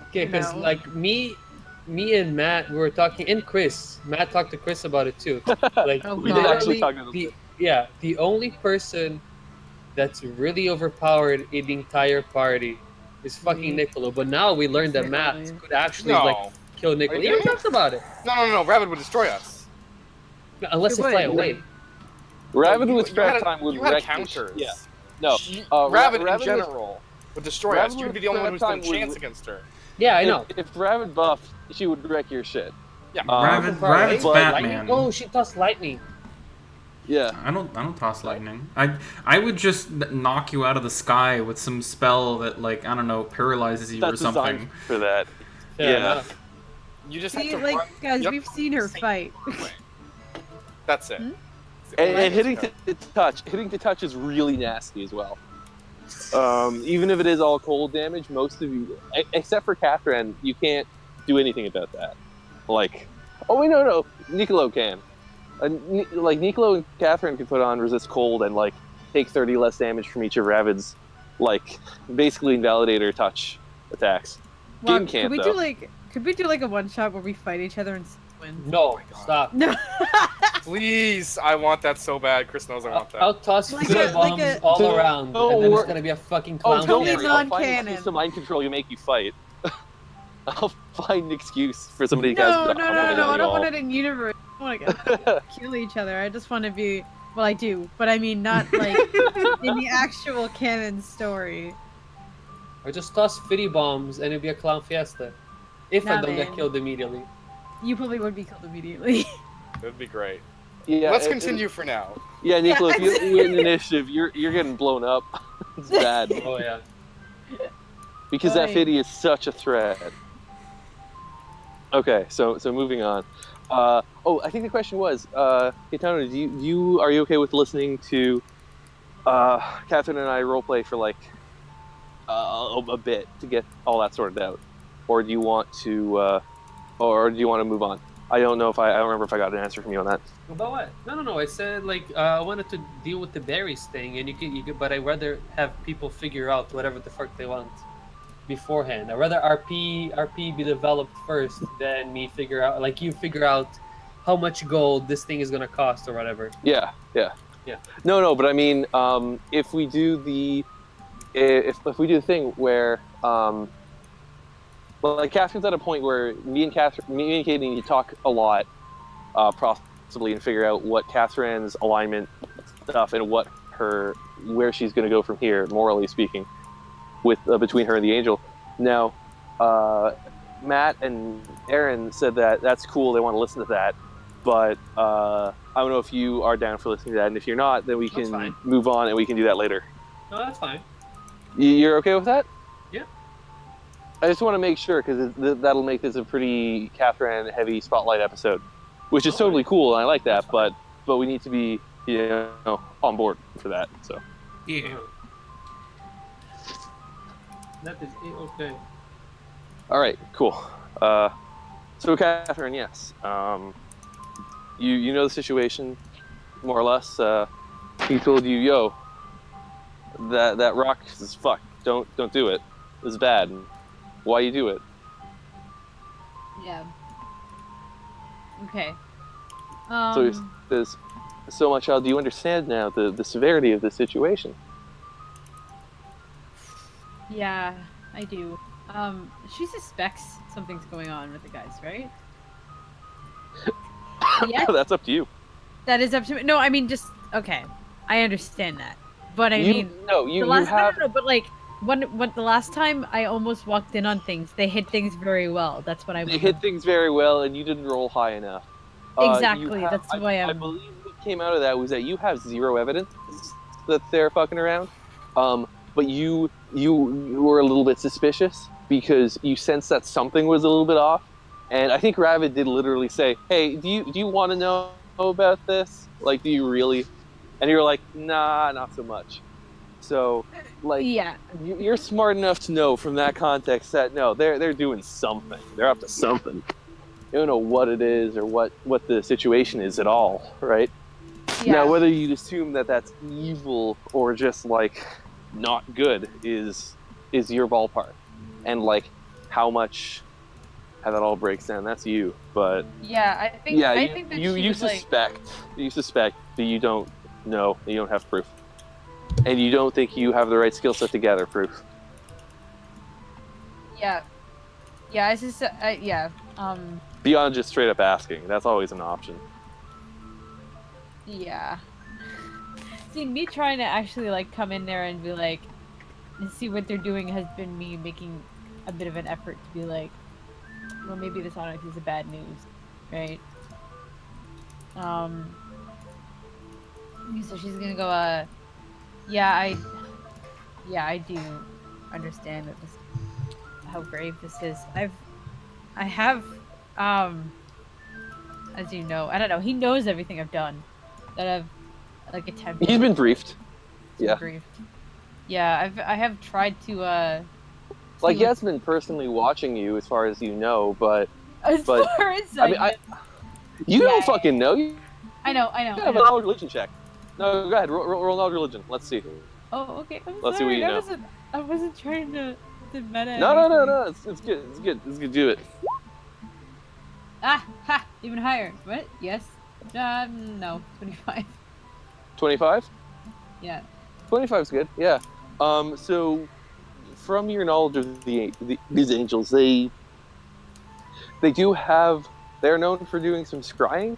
Okay, because like me and Matt, we were talking, and Chris. Matt talked to Chris about it too. Like we did actually talk about it. The only person that's really overpowered in the entire party is fucking Niccolo. But now we learned that Matt could actually kill Niccolo. We talked about it. No. Rabbit would destroy us. Unless they fly away. Rabbit with scrap time would wreck counters. Yeah. No. Rabbit in general would destroy us. You'd be the only one who's got a chance against her. Yeah, I know. If Rabbit buffed, she would wreck your shit. Yeah. Rabbit's Batman. Oh, she tossed lightning. Yeah. I don't toss lightning. I would just knock you out of the sky with some spell that, like, I don't know, paralyzes you or something. For that. Yeah. You just have to guys, we've seen her fight. That's it. And hitting to touch is really nasty as well. Even if it is all cold damage, most of you, except for Catherine, you can't do anything about that. Like, oh wait, no, Niccolo can. Like Niccolo and Catherine can put on resist cold and like take 30 less damage from each of Ravid's, like basically invalidator touch attacks. Well, Game can't though. Could we do like a one shot where we fight each other and win? No, stop. No. Please, I want that so bad. Chris knows I want that. I'll toss bombs all around, and then it's gonna be a fucking clown. Don't worry, worry, I'll find an excuse to mind control you make you fight. I'll find an excuse for somebody to No, I don't want it in universe. I don't want to kill each other. I just want to be. Well, I do, but I mean not like in the actual canon story. Or just toss fitty bombs, and it'd be a clown fiesta. If I don't get killed immediately. You probably would be killed immediately. It would be great. Yeah, let's continue for now. Yeah, Niccolo, if you win initiative, you're getting blown up. It's bad. Oh yeah. Because that fitty is such a threat. Okay, so moving on. I think the question was, Gaetano, are you okay with listening to Catherine and I roleplay for like a bit to get all that sorted out, or do you want to move on? I don't remember if I got an answer from you on that. About what? No. I said like I wanted to deal with the berries thing, and you could, but I'd rather have people figure out whatever the fuck they want beforehand. I'd rather RP be developed first than me figure out how much gold this thing is gonna cost or whatever. Yeah. No, but I mean, if we do the thing where like Catherine's at a point where me and Katie need to talk a lot, possibly, and figure out what Catherine's alignment stuff and where she's going to go from here, morally speaking, with between her and the angel. Now, Matt and Aaron said that that's cool. They want to listen to that, but I don't know if you are down for listening to that. And if you're not, then we can move on and we can do that later. No, that's fine. You're okay with that? Yeah. I just want to make sure because that'll make this a pretty Catherine heavy spotlight episode, which is totally cool and I like that. But we need to be on board for that. So Yeah. That is okay. all right, cool. So Catherine, yes, you know the situation more or less. He told you, yo, that rock is fucked. Don't do it. It's bad. And why you do it? Yeah. Okay. So he says, so my child, do you understand now the severity of the situation? Yeah, I do. She suspects something's going on with the guys, right? Yeah. That's up to you. That is up to me. No, I mean, just okay. I understand that, but You have. no, but like when the last time I almost walked in on things, they hit things very well. That's what I. They hit things very well, and you didn't roll high enough. Exactly. That's why I believe what came out of that was that you have zero evidence that they're fucking around. But you were a little bit suspicious because you sensed that something was a little bit off. And I think Ravid did literally say, "Hey, do you want to know about this? Like, do you really?" And you were like, "Nah, not so much." So, like, yeah, you're smart enough to know from that context that no, they're doing something. They're up to something. You don't know what it is or what the situation is at all, right? Yeah. Now, whether you assume that that's evil or just like not good is your ballpark, and like how that all breaks down, that's you. But yeah, I think that you suspect, but you don't know. You don't have proof, and you don't think you have the right skill set to gather proof. Yeah, yeah. Beyond just straight up asking, that's always an option. Yeah. See, me trying to actually like come in there and be like, and see what they're doing has been me making a bit of an effort to be like, well, maybe this Onyx is a bad news, right? So she's gonna go, yeah, I do understand that how grave this is. I have, as you know, I don't know, he knows everything I've done, that I've, like, attempted. He's been briefed. Yeah. Yeah, I have tried to, like, he hasn't been personally watching you, as far as you know, but... As far as I know. You don't fucking know. I know. You have a knowledge religion check. No, go ahead, roll knowledge religion. Let's see. Oh, okay. Let's see what you know. I wasn't trying to meta. No. It's good. It's good. Do it. Ah, ha! Even higher. What? Yes. No. 25. 25? Yeah. 25 is good. Yeah. So, from your knowledge of these angels, they they're known for doing some scrying,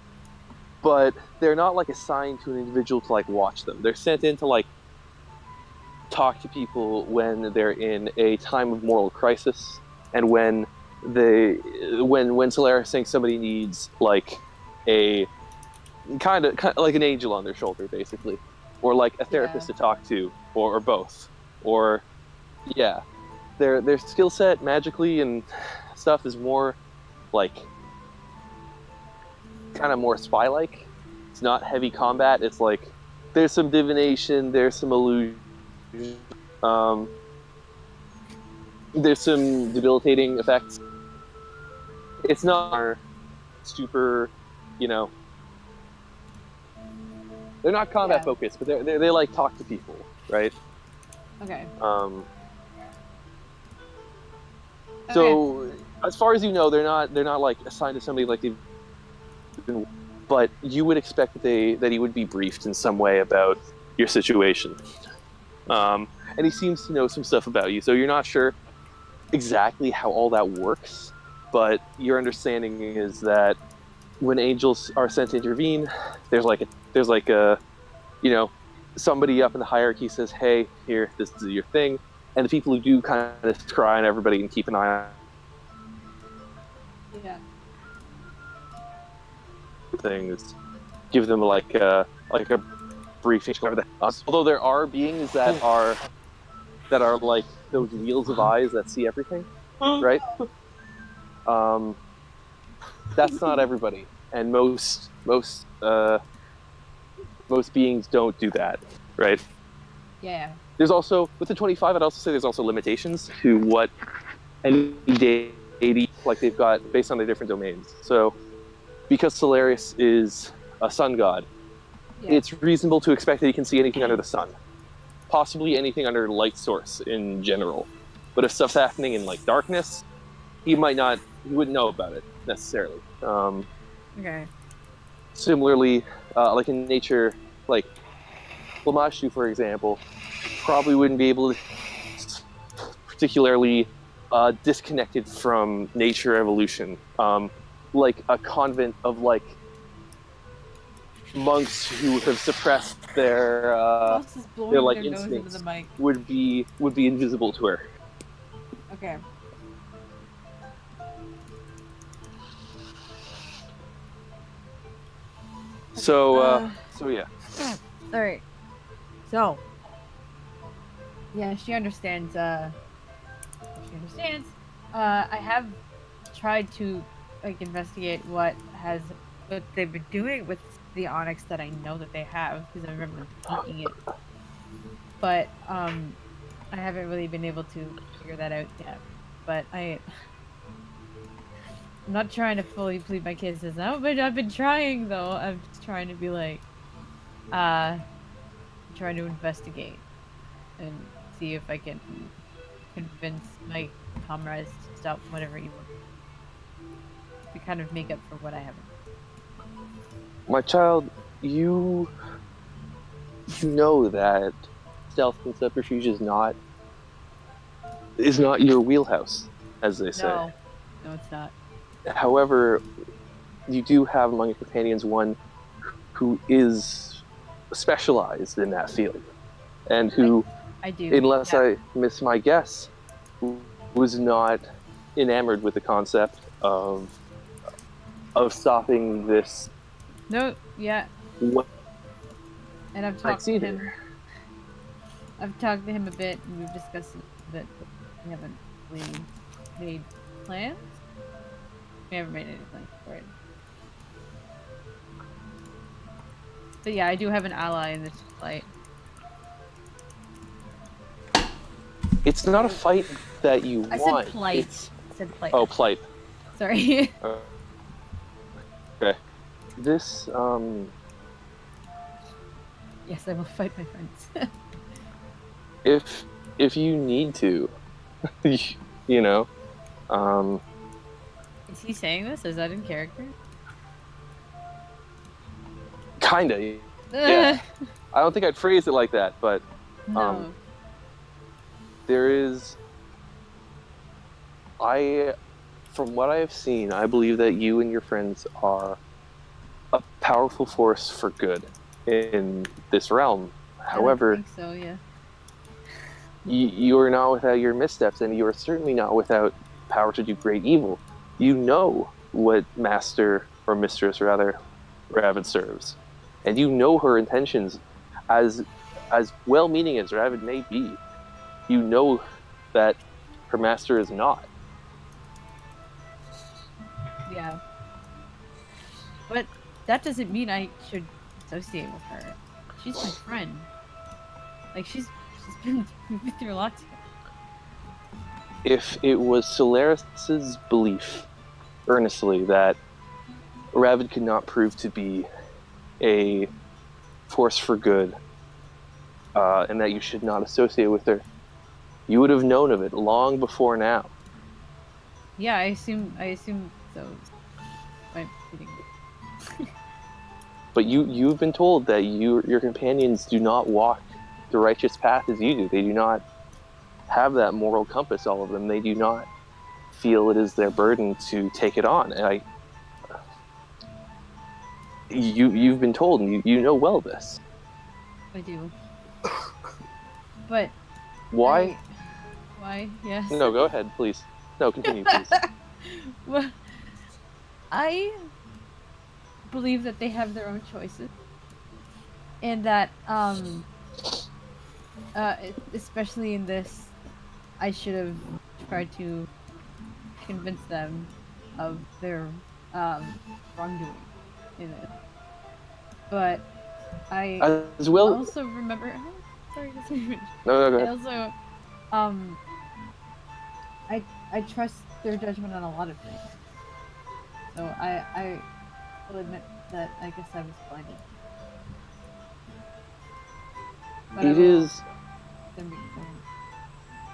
but they're not like assigned to an individual to like watch them. They're sent in to like talk to people when they're in a time of moral crisis, and when Solaris thinks somebody needs like a kind of like an angel on their shoulder, basically, or like a therapist to talk to, or both, or their skill set magically and stuff is more like kind of more spy-like. It's not heavy combat. It's like there's some divination, there's some illusion, there's some debilitating effects. It's not super, they're not combat focused, but they like talk to people, right? Okay. So as far as you know, they're not like assigned to somebody like they've been, but you would expect that he would be briefed in some way about your situation. And he seems to know some stuff about you, so you're not sure exactly how all that works, but your understanding is that when angels are sent to intervene, there's like a somebody up in the hierarchy says, hey, here, this is your thing, and the people who do kind of scry on everybody and keep an eye on things, give them like a briefing. Although there are beings that are like those wheels of eyes that see everything, right? That's not everybody, and most beings don't do that, right? Yeah. There's also, with the 25, I'd also say there's also limitations to what any deity, like they've got based on their different domains. So because Solarius is a sun god, Yeah. it's reasonable to expect that he can see anything under the sun, possibly anything under light source in general. But if stuff's happening in like darkness, he wouldn't know about it necessarily. Okay. Similarly, like in nature, like Lamashu, for example, probably wouldn't be able to particularly disconnected from nature evolution. Like a convent of like monks who have suppressed their Mouse is blowing like their nose into the instincts mic. would be invisible to her. Okay. So yeah. All right. So. Yeah, she understands. She understands. I have tried to like investigate what they've been doing with the onyx that I know that they have because I remember them taking it. But I haven't really been able to figure that out yet. But I'm not trying to fully plead my case as no, but I've been trying though. I'm just trying to be like, trying to investigate and see if I can convince my comrades to stop whatever evil to kind of make up for what I haven't. My child, you know that stealth and subterfuge is not your wheelhouse, as they say. No, it's not. However, you do have among your companions one who is specialized in that field, and who, I do. unless I miss my guess, was not enamored with the concept of stopping this. No, yeah. What And I've talked to him. I've talked to him a bit, and we've discussed it a bit, but we haven't really made plans. We haven't made any plans for it. But yeah, I do have an ally in this fight. It's not a fight that you I want. said plight. It's... I said plight. Oh, plight. Sorry. Okay. This, Yes, I will fight my friends. if you need to, you know, Is he saying this? Is that in character? kinda. Yeah. I don't think I'd phrase it like that, but No. there is. From what I have seen, I believe that you and your friends are a powerful force for good in this realm. However, I think so, yeah. you are not without your missteps, and you are certainly not without power to do great evil. You know what master, or mistress rather, Ravid serves. And you know her intentions, as well-meaning as Ravid may be. You know that her master is not. Yeah. But that doesn't mean I should associate with her. She's my friend. Like, she's been through a lot together. If it was Solaris's belief, earnestly, that Ravid could not prove to be a force for good, and that you should not associate with her, you would have known of it long before now. Yeah, I assume so. I'm kidding. But you've been told that your companions do not walk the righteous path as you do. They do not have that moral compass, all of them. They do not feel it is their burden to take it on. And you've been told, and you know well this. I do. But why? Why? Yes. No, go ahead, please. No, continue, please. Well, I believe that they have their own choices, and that especially in this, I should have tried to convince them of their wrongdoing in it. But I As well. also remember. Sorry to say. No, go I ahead. also I trust their judgment on a lot of things. So I will admit that I guess I was blinded. But It is.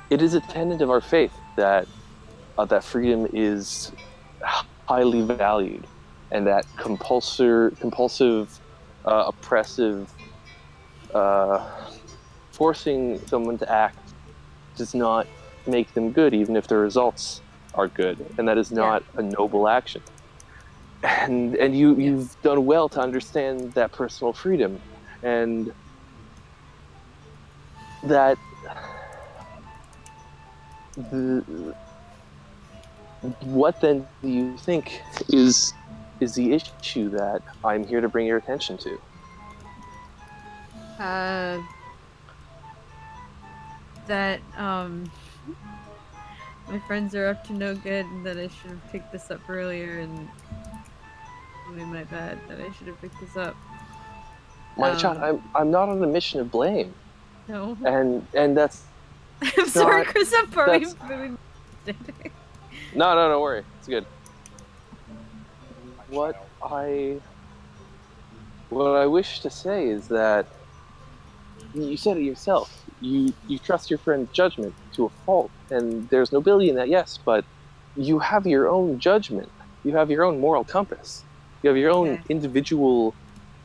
It is a tenet of our faith that that freedom is highly valued, and that compulsive, oppressive, forcing someone to act does not make them good, even if the results are good, and that is not a noble action. And you've done well to understand that personal freedom, and that what then do you think is the issue that I'm here to bring your attention to? That my friends are up to no good, and that I should have picked this up earlier, and really my bad that I should have picked this up. My child, I'm not on a mission of blame. No. And that's. I'm sorry, Chris. I'm probably moving. No, don't worry. It's good. What I wish to say is that you said it yourself. You trust your friend's judgment to a fault, and there's nobility in that, yes, but you have your own judgment. You have your own moral compass. You have your own individual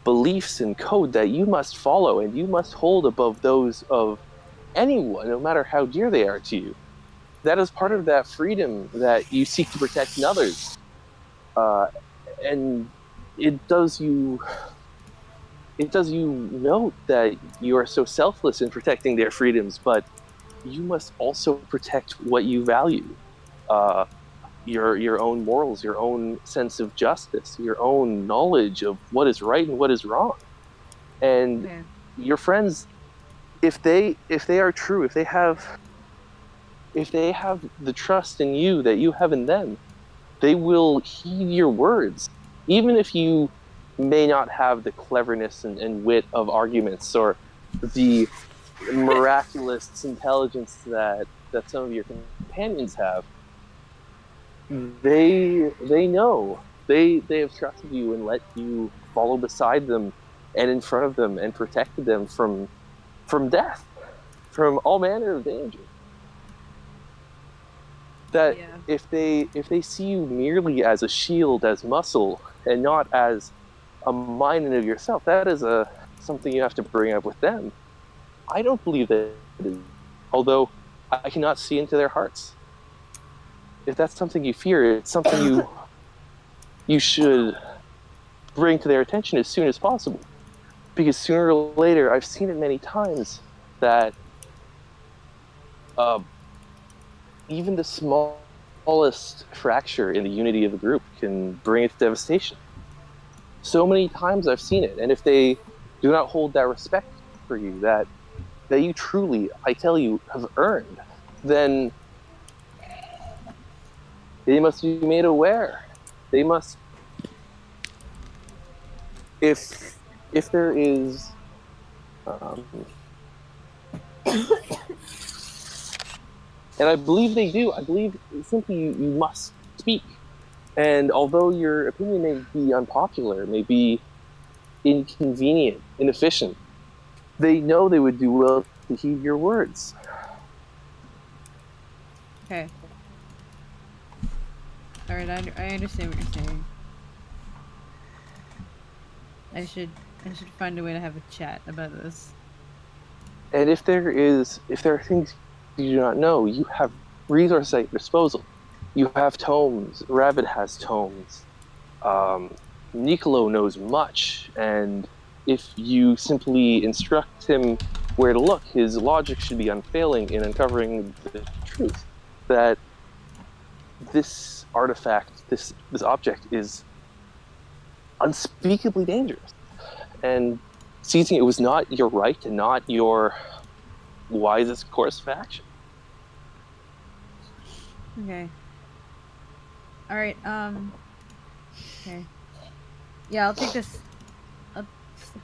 beliefs and code that you must follow, and you must hold above those of anyone, no matter how dear they are to you. That is part of that freedom that you seek to protect in others. And it does you note that you are so selfless in protecting their freedoms, but you must also protect what you value. Your own morals, your own sense of justice, your own knowledge of what is right and what is wrong. And your friends, if they are true, if they have the trust in you that you have in them, they will heed your words, even if you may not have the cleverness and wit of arguments or the miraculous intelligence that some of your companions have. They know. They have trusted you and let you follow beside them and in front of them and protected them from death, from all manner of danger. That if they see you merely as a shield, as muscle, and not as a mind of yourself, that is something you have to bring up with them. I don't believe that it is, although I cannot see into their hearts. If that's something you fear, it's something you should bring to their attention as soon as possible. Because sooner or later, I've seen it many times, that even the smallest fracture in the unity of a group can bring it to devastation. So many times I've seen it, and if they do not hold that respect for you that you truly, I tell you, have earned, then they must be made aware. They must, if there is and I believe they do. I believe simply you must speak. And although your opinion may be unpopular, may be inconvenient, inefficient, they know they would do well to heed your words. Okay. Alright, I understand what you're saying. I should find a way to have a chat about this. And if there are things you do not know, you have resources at your disposal. You have tomes. Rabbit has tomes. Nicolo knows much, and if you simply instruct him where to look, his logic should be unfailing in uncovering the truth that this artifact, this object, is unspeakably dangerous. And seizing it was not your right and not your wisest course of action. Okay. All right. Okay. Yeah, I'll take this.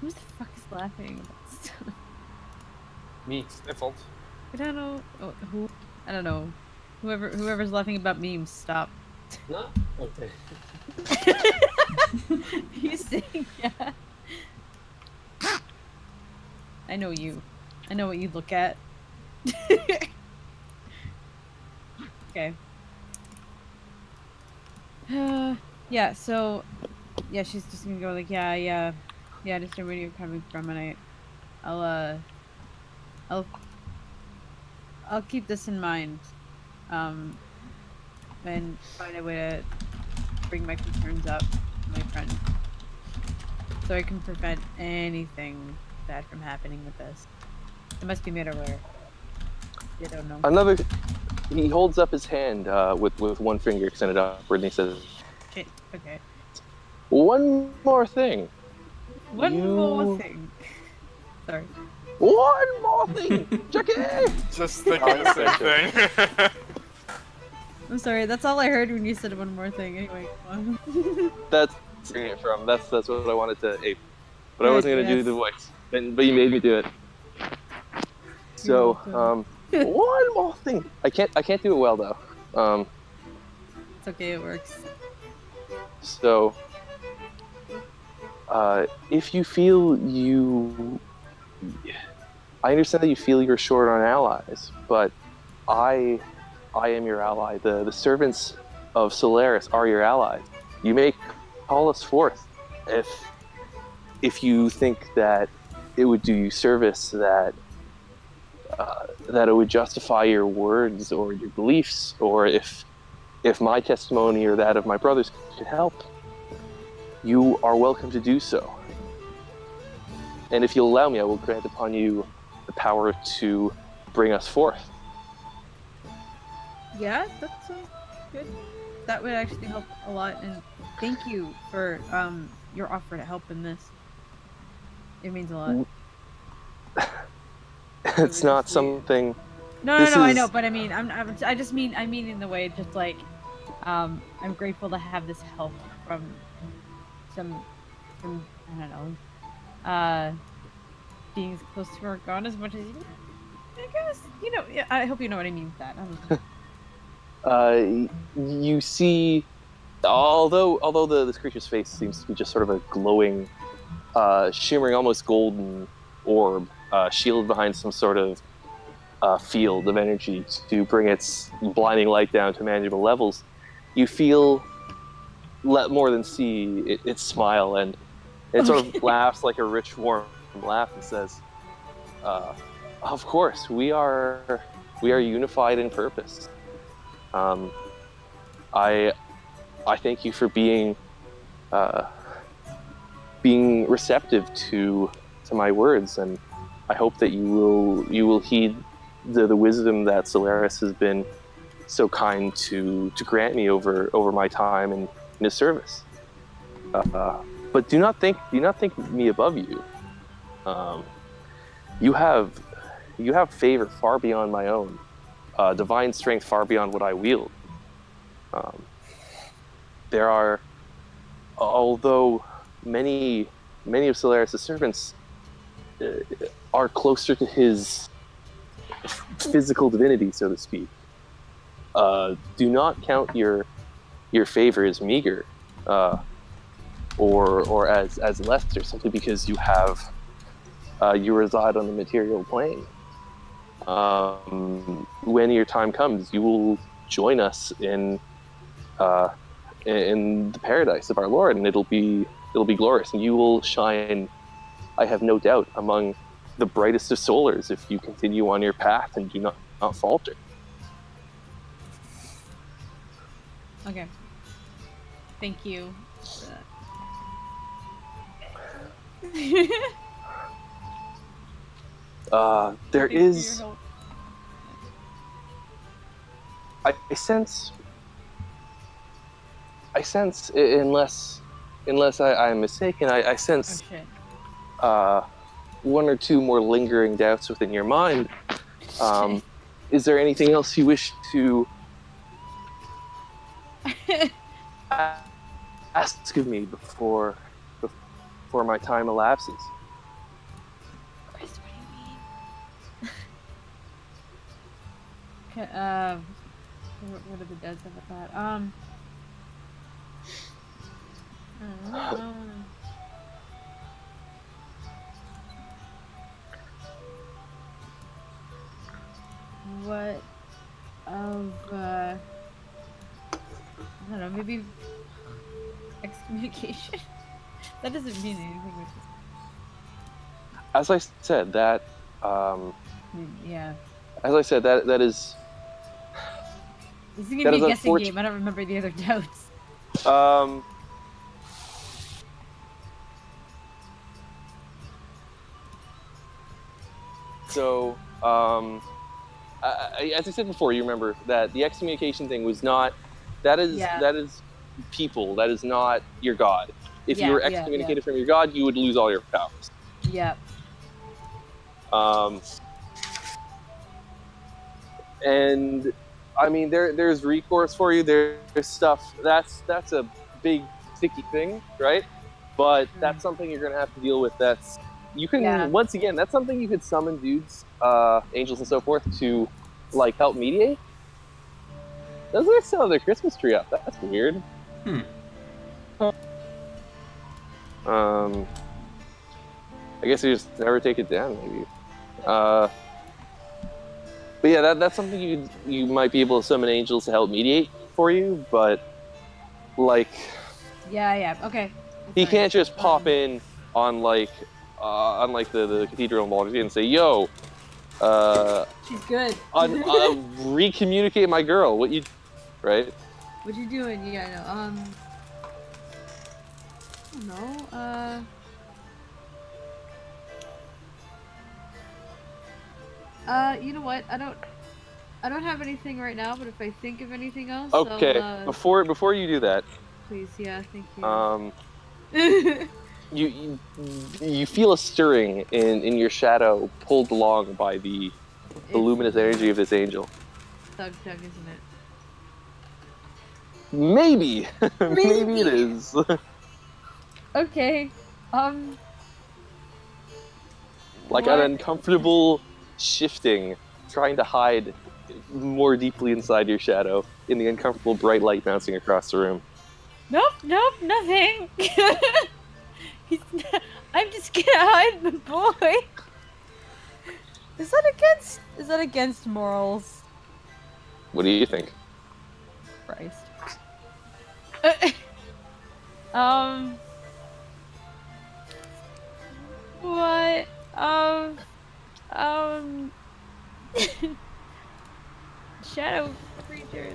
Who the fuck is laughing about stuff? Me. Sniffled. I don't know. Oh, who? I don't know. Whoever's laughing about memes, stop. No? Okay. You saying yeah? I know you. I know what you look at. Okay. Yeah, so yeah, she's just gonna go like, yeah, I understand where you're coming from, and I'll I'll I'll keep this in mind, and find a way to bring my concerns up to my friend, so I can prevent anything bad from happening with this. It must be made aware. I don't know. Another. He holds up his hand with one finger extended upward, and he says, Shit. Okay. "One more thing. One more thing. Sorry. One more thing, Jackie." Just thinking the same thing. I'm sorry. That's all I heard when you said one more thing. Anyway, come on. That's where it from. That's what I wanted to ape, but I wasn't gonna do the voice. But you made me do it. So, one more thing. I can't do it well though. It's okay. It works. So, if you feel I understand that you feel you're short on allies, but I am your ally. The servants of Solaris are your allies. You may call us forth if you think that it would do you service, that it would justify your words or your beliefs, or if my testimony or that of my brothers could help. You are welcome to do so. And if you'll allow me, I will grant upon you the power to bring us forth. Yeah, that sounds good. That would actually help a lot, and thank you for your offer to help in this. It means a lot. It's not something. No, I know, but I mean, I mean in the way, just like, I'm grateful to have this help from some I don't know, being as close to our god as much as you. I guess yeah, I hope you know what I mean with that. You see, although this creature's face seems to be just sort of a glowing, shimmering, almost golden orb, shielded behind some sort of field of energy to bring its blinding light down to manageable levels, you feel more than see it smile, and it sort of laughs like a rich, warm laugh and says, "Of course, we are unified in purpose. I thank you for being receptive to my words, and I hope that you will heed the wisdom that Solaris has been so kind to grant me over my time in his service. But do not think me above you. You have favor far beyond my own, divine strength far beyond what I wield. There are, although many of Solaris' servants are closer to his physical divinity, so to speak, do not count your favor as meager, or as lesser, simply because you reside on the material plane. When your time comes, you will join us in the paradise of our Lord, and it'll be glorious, and you will shine, I have no doubt, among the brightest of solars if you continue on your path and do not falter. Okay. Thank you. There is. I sense, unless I'm mistaken, I sense one or two more lingering doubts within your mind. Is there anything else you wish to ask of me before my time elapses? Christ, what do you mean? Okay, what are the deads of that? What of I don't know, maybe excommunication? That doesn't mean anything. As I said, that Yeah. as I said, that is This is gonna that be is a guessing unfortunate. game. I don't remember the other doubts. So, as I said before, you remember that the excommunication thing was not. That is people. That is not your god. If you were excommunicated from your god, you would lose all your powers. Yep. And I mean, there's recourse for you. There's stuff that's a big sticky thing, right? But that's something you're gonna have to deal with. You can once again. That's something you could summon dudes, angels and so forth to like help mediate. Those guys still have their Christmas tree up. That's weird. I guess you just never take it down, maybe. But yeah, that's something you might be able to summon angels to help mediate for you, but like. Yeah. Okay. He can't just pop in on like the cathedral in Baldur's Gate and say, "Yo, she's good. Recommunicate my girl." Right? What you doing? Yeah, I know. I don't know. You know what? I don't have anything right now, but if I think of anything else, okay. Before you do that, please, yeah, thank you. You feel a stirring in your shadow, pulled along by the luminous energy of this angel. Thug, isn't it? Maybe. Maybe it is. Okay. Like an uncomfortable shifting, trying to hide more deeply inside your shadow in the uncomfortable bright light bouncing across the room. Nope, nothing. I'm just gonna hide the boy. Is that against morals? What do you think? Christ. What? Shadow creatures.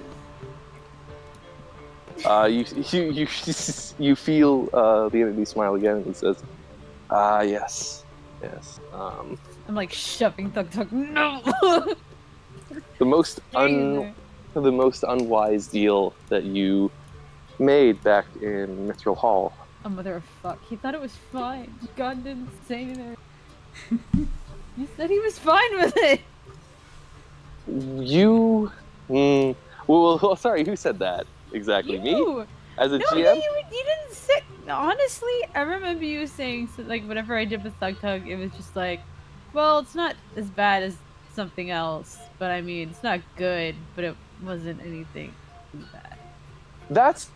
You feel the entity smile again and says, yes. I'm like shoving Thug. No. The most unwise deal that you made back in Mithril Hall. Oh, mother of fuck. He thought it was fine. God didn't say anything. You said he was fine with it. Well, sorry, who said that? Exactly, you. Me? As a GM? You didn't say... Honestly, I remember you saying, so, like, whatever I did with Thug, it was just like, well, it's not as bad as something else, but I mean, it's not good, but it wasn't anything too bad. That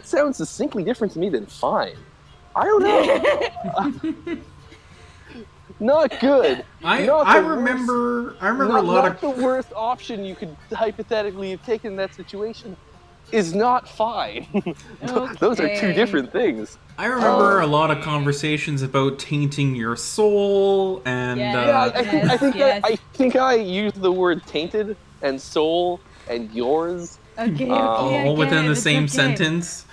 sounds distinctly different to me than fine. I don't know. Not good. I remember a lot of the worst option you could hypothetically have taken in that situation is not fine. Okay. Those are two different things. I remember a lot of conversations about tainting your soul and I think I used the word tainted and soul and yours. Okay, all within the same sentence.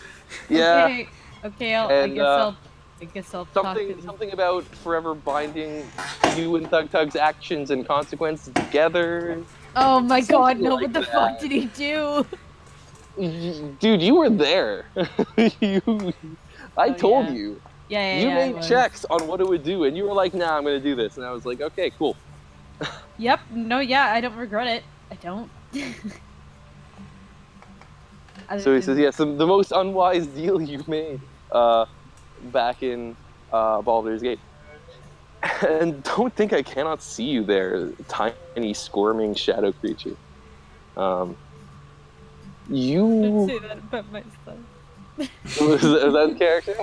Yeah. Okay, I guess I'll talk to something about forever binding you and Thug's actions and consequences together. Oh my god, no, what the fuck did he do? Dude, you were there. I told you. Yeah, you made checks on what it would do, and you were like, nah, I'm gonna do this. And I was like, okay, cool. Yep, no, yeah, I don't regret it. I don't. So he says, yes, the most unwise deal you've made back in Baldur's Gate. And don't think I cannot see you there, tiny, squirming shadow creature. You... Don't say that about myself. is that the character?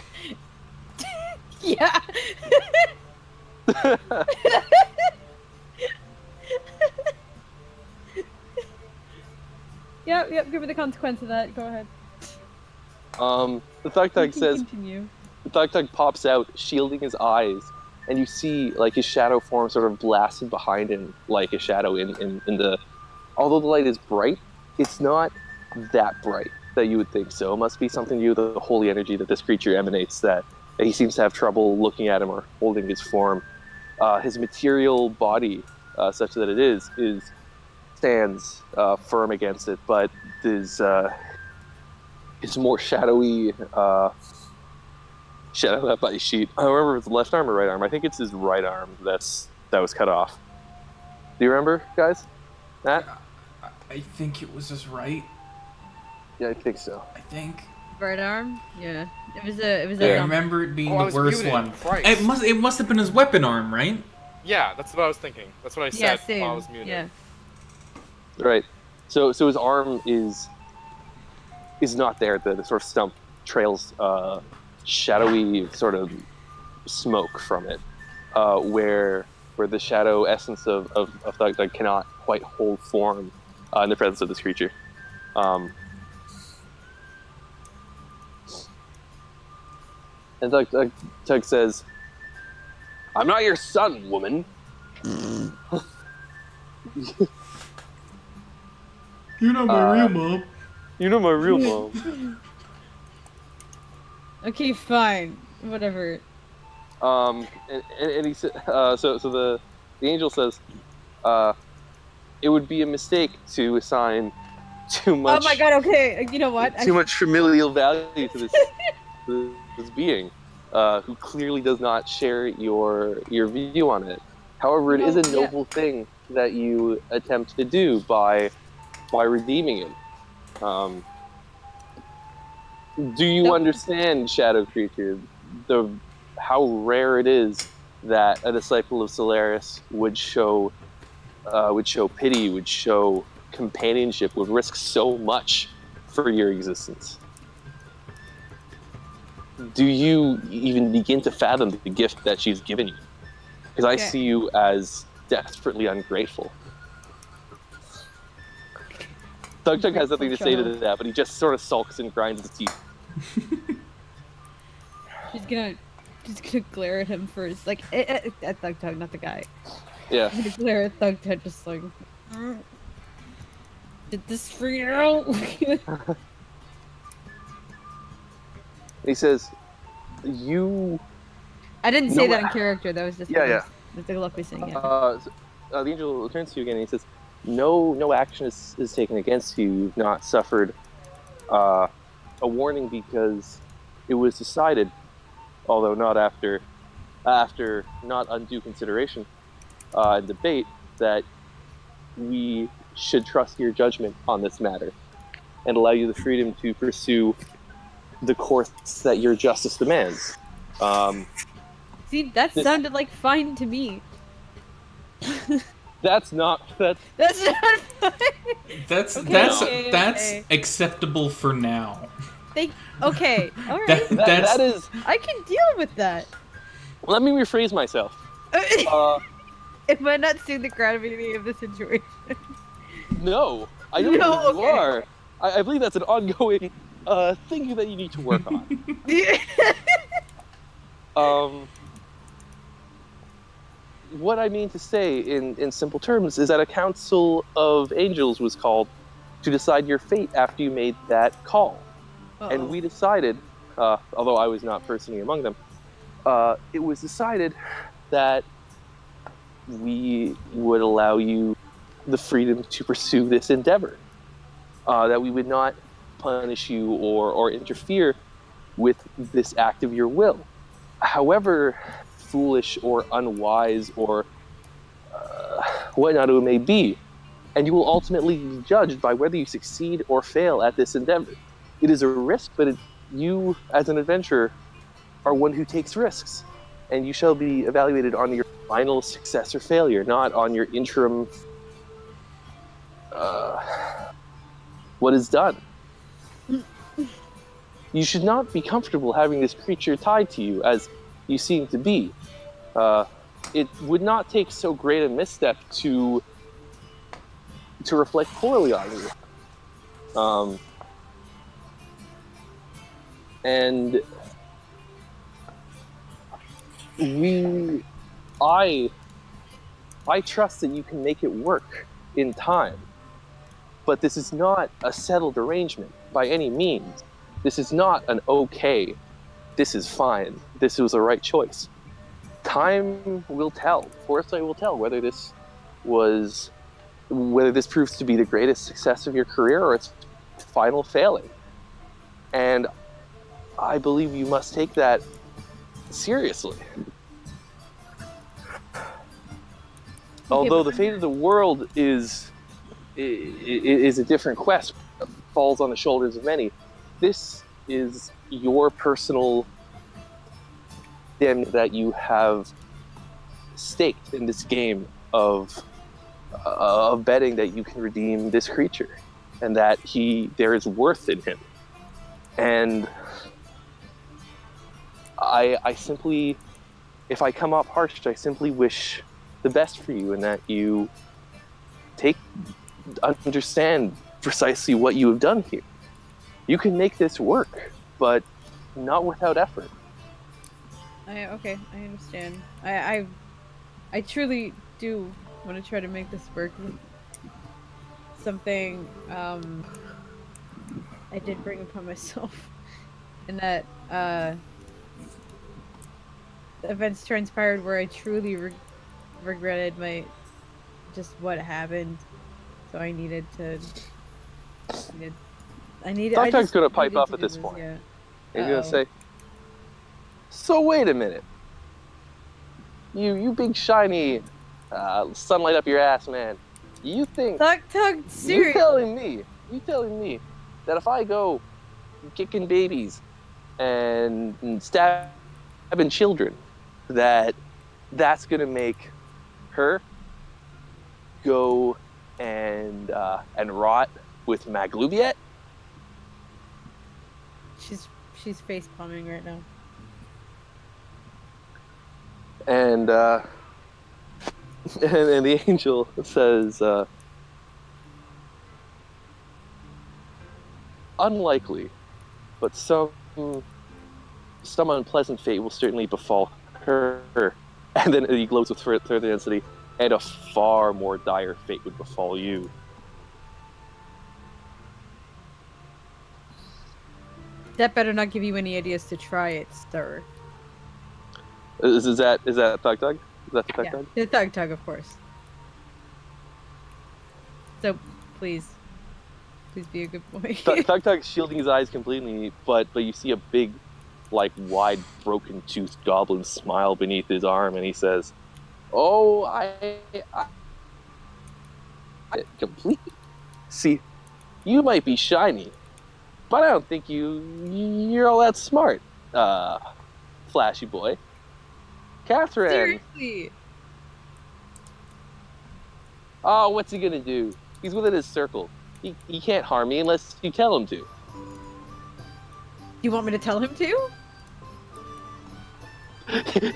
Yeah. Yep, give me the consequence of that. Go ahead. The Thug says, continue. the Thug pops out, shielding his eyes, and you see like his shadow form sort of blasted behind him, like a shadow in the. Although the light is bright, it's not that bright that you would think so. It must be something to do with the holy energy that this creature emanates that he seems to have trouble looking at him or holding his form. His material body, such that it is stands firm against it, but is more shadowy. Shadow that body sheet. I don't remember if it's the left arm or right arm. I think it's his right arm that was cut off. Do you remember, guys? Matt? I think it was his right. Yeah, I think so. I think. Right arm? Yeah. It was a I remember it being I the was worst muted. one. Christ. It must have been his weapon arm, right? Yeah, that's what I was thinking. That's what I said while I was muted. Yeah. Right. So his arm is not there. The sort of stump trails shadowy sort of smoke from it, where the shadow essence of Thug cannot quite hold form in the presence of this creature. And Thug says, "I'm not your son, woman." You're not my real mom. You're not my real mom. Okay, fine. Whatever. And he said, so the angel says, it would be a mistake to assign too much. Oh my god, okay. You know what? Too much familial value to this being, who clearly does not share your view on it. However, it is a noble thing that you attempt to do by redeeming it. Do you understand, Shadow Creature, how rare it is that a disciple of Solaris would show pity, would show companionship, would risk so much for your existence? Do you even begin to fathom the gift that she's given you? Because I see you as desperately ungrateful. Thug has nothing to say to that, but he just sort of sulks and grinds his teeth. She's gonna glare at him first, like at Thug, not the guy. Yeah. I'm gonna glare at Thug, just like, did this for you? He says, "You." I didn't say that in character. That was just yeah. That's a lucky thing. Yeah. The angel turns to you again and he says, No action is taken against you. You've not suffered a warning because it was decided, although not after not undue consideration and debate, that we should trust your judgment on this matter and allow you the freedom to pursue the course that your justice demands." See, that sounded like fine to me. That's not fine. That's Okay. acceptable for now. Okay, all right. that is. I can deal with that. Let me rephrase myself. Am I not seeing the gravity of the situation? No, I don't know who you are. I believe that's an ongoing thing that you need to work on. What I mean to say in simple terms is that a council of angels was called to decide your fate after you made that call. And we decided, although I was not personally among them, it was decided that we would allow you the freedom to pursue this endeavor. That we would not punish you or interfere with this act of your will. However foolish or unwise or whatnot it may be, and you will ultimately be judged by whether you succeed or fail at this endeavor. It is a risk, but you, as an adventurer, are one who takes risks. And you shall be evaluated on your final success or failure, not on your interim what is done. You should not be comfortable having this creature tied to you as you seem to be. It would not take so great a misstep to reflect poorly on you. And I trust that you can make it work in time. But this is not a settled arrangement by any means. This is not an okay, this is fine, this was the right choice. Time will tell, foresight will tell whether this proves to be the greatest success of your career or its final failing. And I believe you must take that seriously. Although the fate of the world is a different quest, falls on the shoulders of many. This is your personal damn that you have staked in this game of betting that you can redeem this creature and that there is worth in him. And I simply, if I come off harsh, I simply wish the best for you and that you understand precisely what you have done here. You can make this work, but not without effort. Okay, I understand. I truly do want to try to make this work. Something I did bring upon myself, and that events transpired where I truly regretted what happened. So I needed to. Doc's gonna pipe up at this point. Yeah. He's gonna say, "So wait a minute, you big shiny sunlight up your ass man. You think serious? You telling me that if I go kicking babies and stabbing children, that's gonna make her go and rot with Maglubiet?" She's face palming right now. And and the angel says, "Unlikely, but some unpleasant fate will certainly befall her." And then he glows with further density, "And a far more dire fate would befall you." That better not give you any ideas to try it, sir. Is that Thug? Is that the Thug? Yeah, the Thug, of course. So, please be a good boy. Thug's shielding his eyes completely, but you see a big, wide, broken-toothed goblin smile beneath his arm, and he says, "Oh, I completely. See, you might be shiny, but I don't think you're all that smart, flashy boy. Catherine." Seriously. "Oh, what's he gonna do? He's within his circle. He can't harm me unless you tell him to." You want me to tell him to?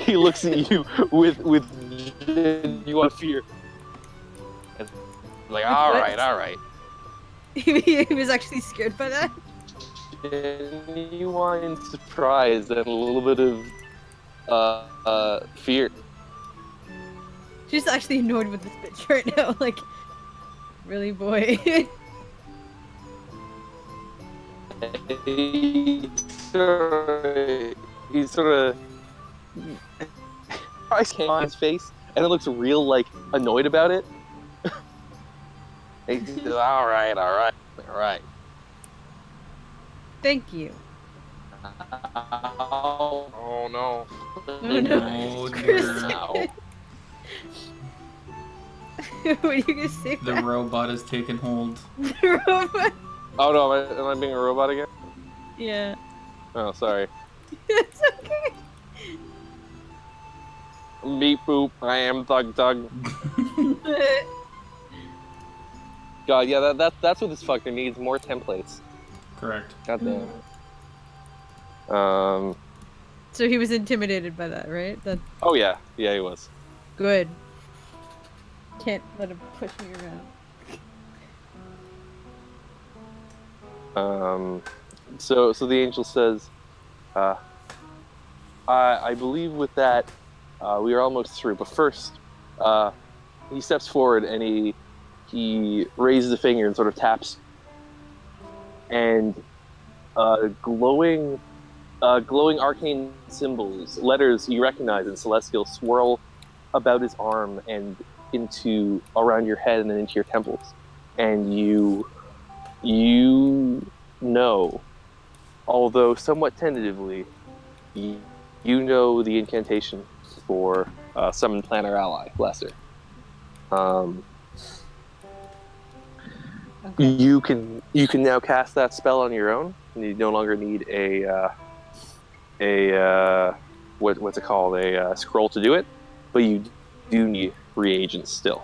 He looks at you with genuine fear. And all right. He was actually scared by that? Genuine surprise and a little bit of fear. She's actually annoyed with this bitch right now. Really, boy? He's sort of eyes came on his face, and it looks real annoyed about it. He says, all right. Thank you. Oh no. Oh no. No. What are you gonna say? The robot has taken hold. The robot? Oh no, am I being a robot again? Yeah. Oh, sorry. It's okay. Meep boop. I am Thug Thug. God, yeah, that's what this fucker needs. More templates. Correct. God damn. So he was intimidated by that, right? That's Oh yeah, he was. good. Can't let him push me around. So the angel says, I believe with that, we are almost through. But first, he steps forward and he raises a finger and sort of taps, and glowing arcane symbols, letters you recognize in Celestial, swirl about his arm and into around your head and then into your temples, and you know, although somewhat tentatively, you know the incantation for summon Planner Ally, Lesser. Okay. You can now cast that spell on your own. And you no longer need what's it called, a scroll to do it, but you do need reagents still.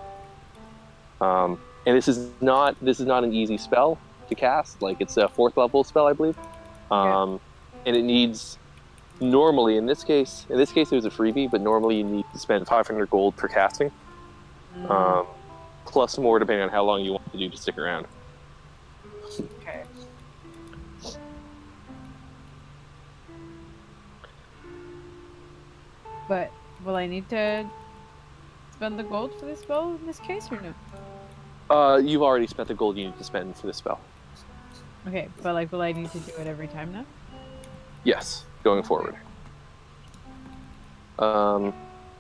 And this is not an easy spell to cast. Like, it's a 4th level spell, I believe. And it needs, normally in this case it was a freebie, but normally you need to spend 500 gold per casting, plus more depending on how long you want to do to stick around. Okay. But will I need to spend the gold for this spell in this case, or no? You've already spent the gold you need to spend for this spell. Okay, but like, will I need to do it every time now? Yes, going forward.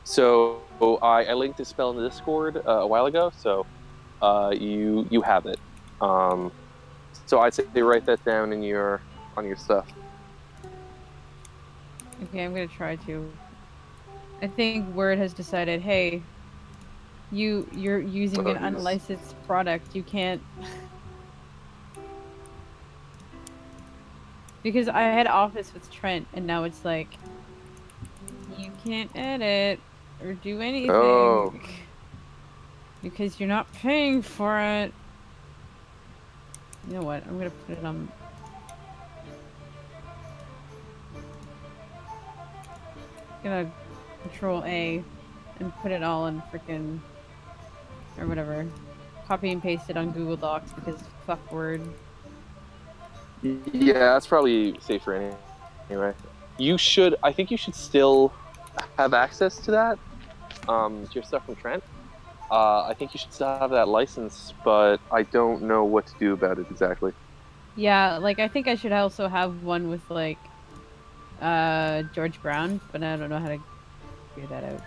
So I linked this spell in the Discord a while ago, so you have it. So I'd say write that down on your stuff. Okay, I'm gonna try to. I think Word has decided, hey, you're using an unlicensed product. You can't. Because I had Office with Trent, and now it's like, you can't edit or do anything. Oh. Because you're not paying for it. You know what? I'm gonna put it on. I'm gonna Control A and put it all in frickin' or whatever. Copy and paste it on Google Docs because fuck Word. Yeah, that's probably safer anyway. I think you should still have access to that, to your stuff from Trent. I think you should still have that license, but I don't know what to do about it exactly. Yeah, like, I think I should also have one with, like, George Brown, but I don't know how to figure that out.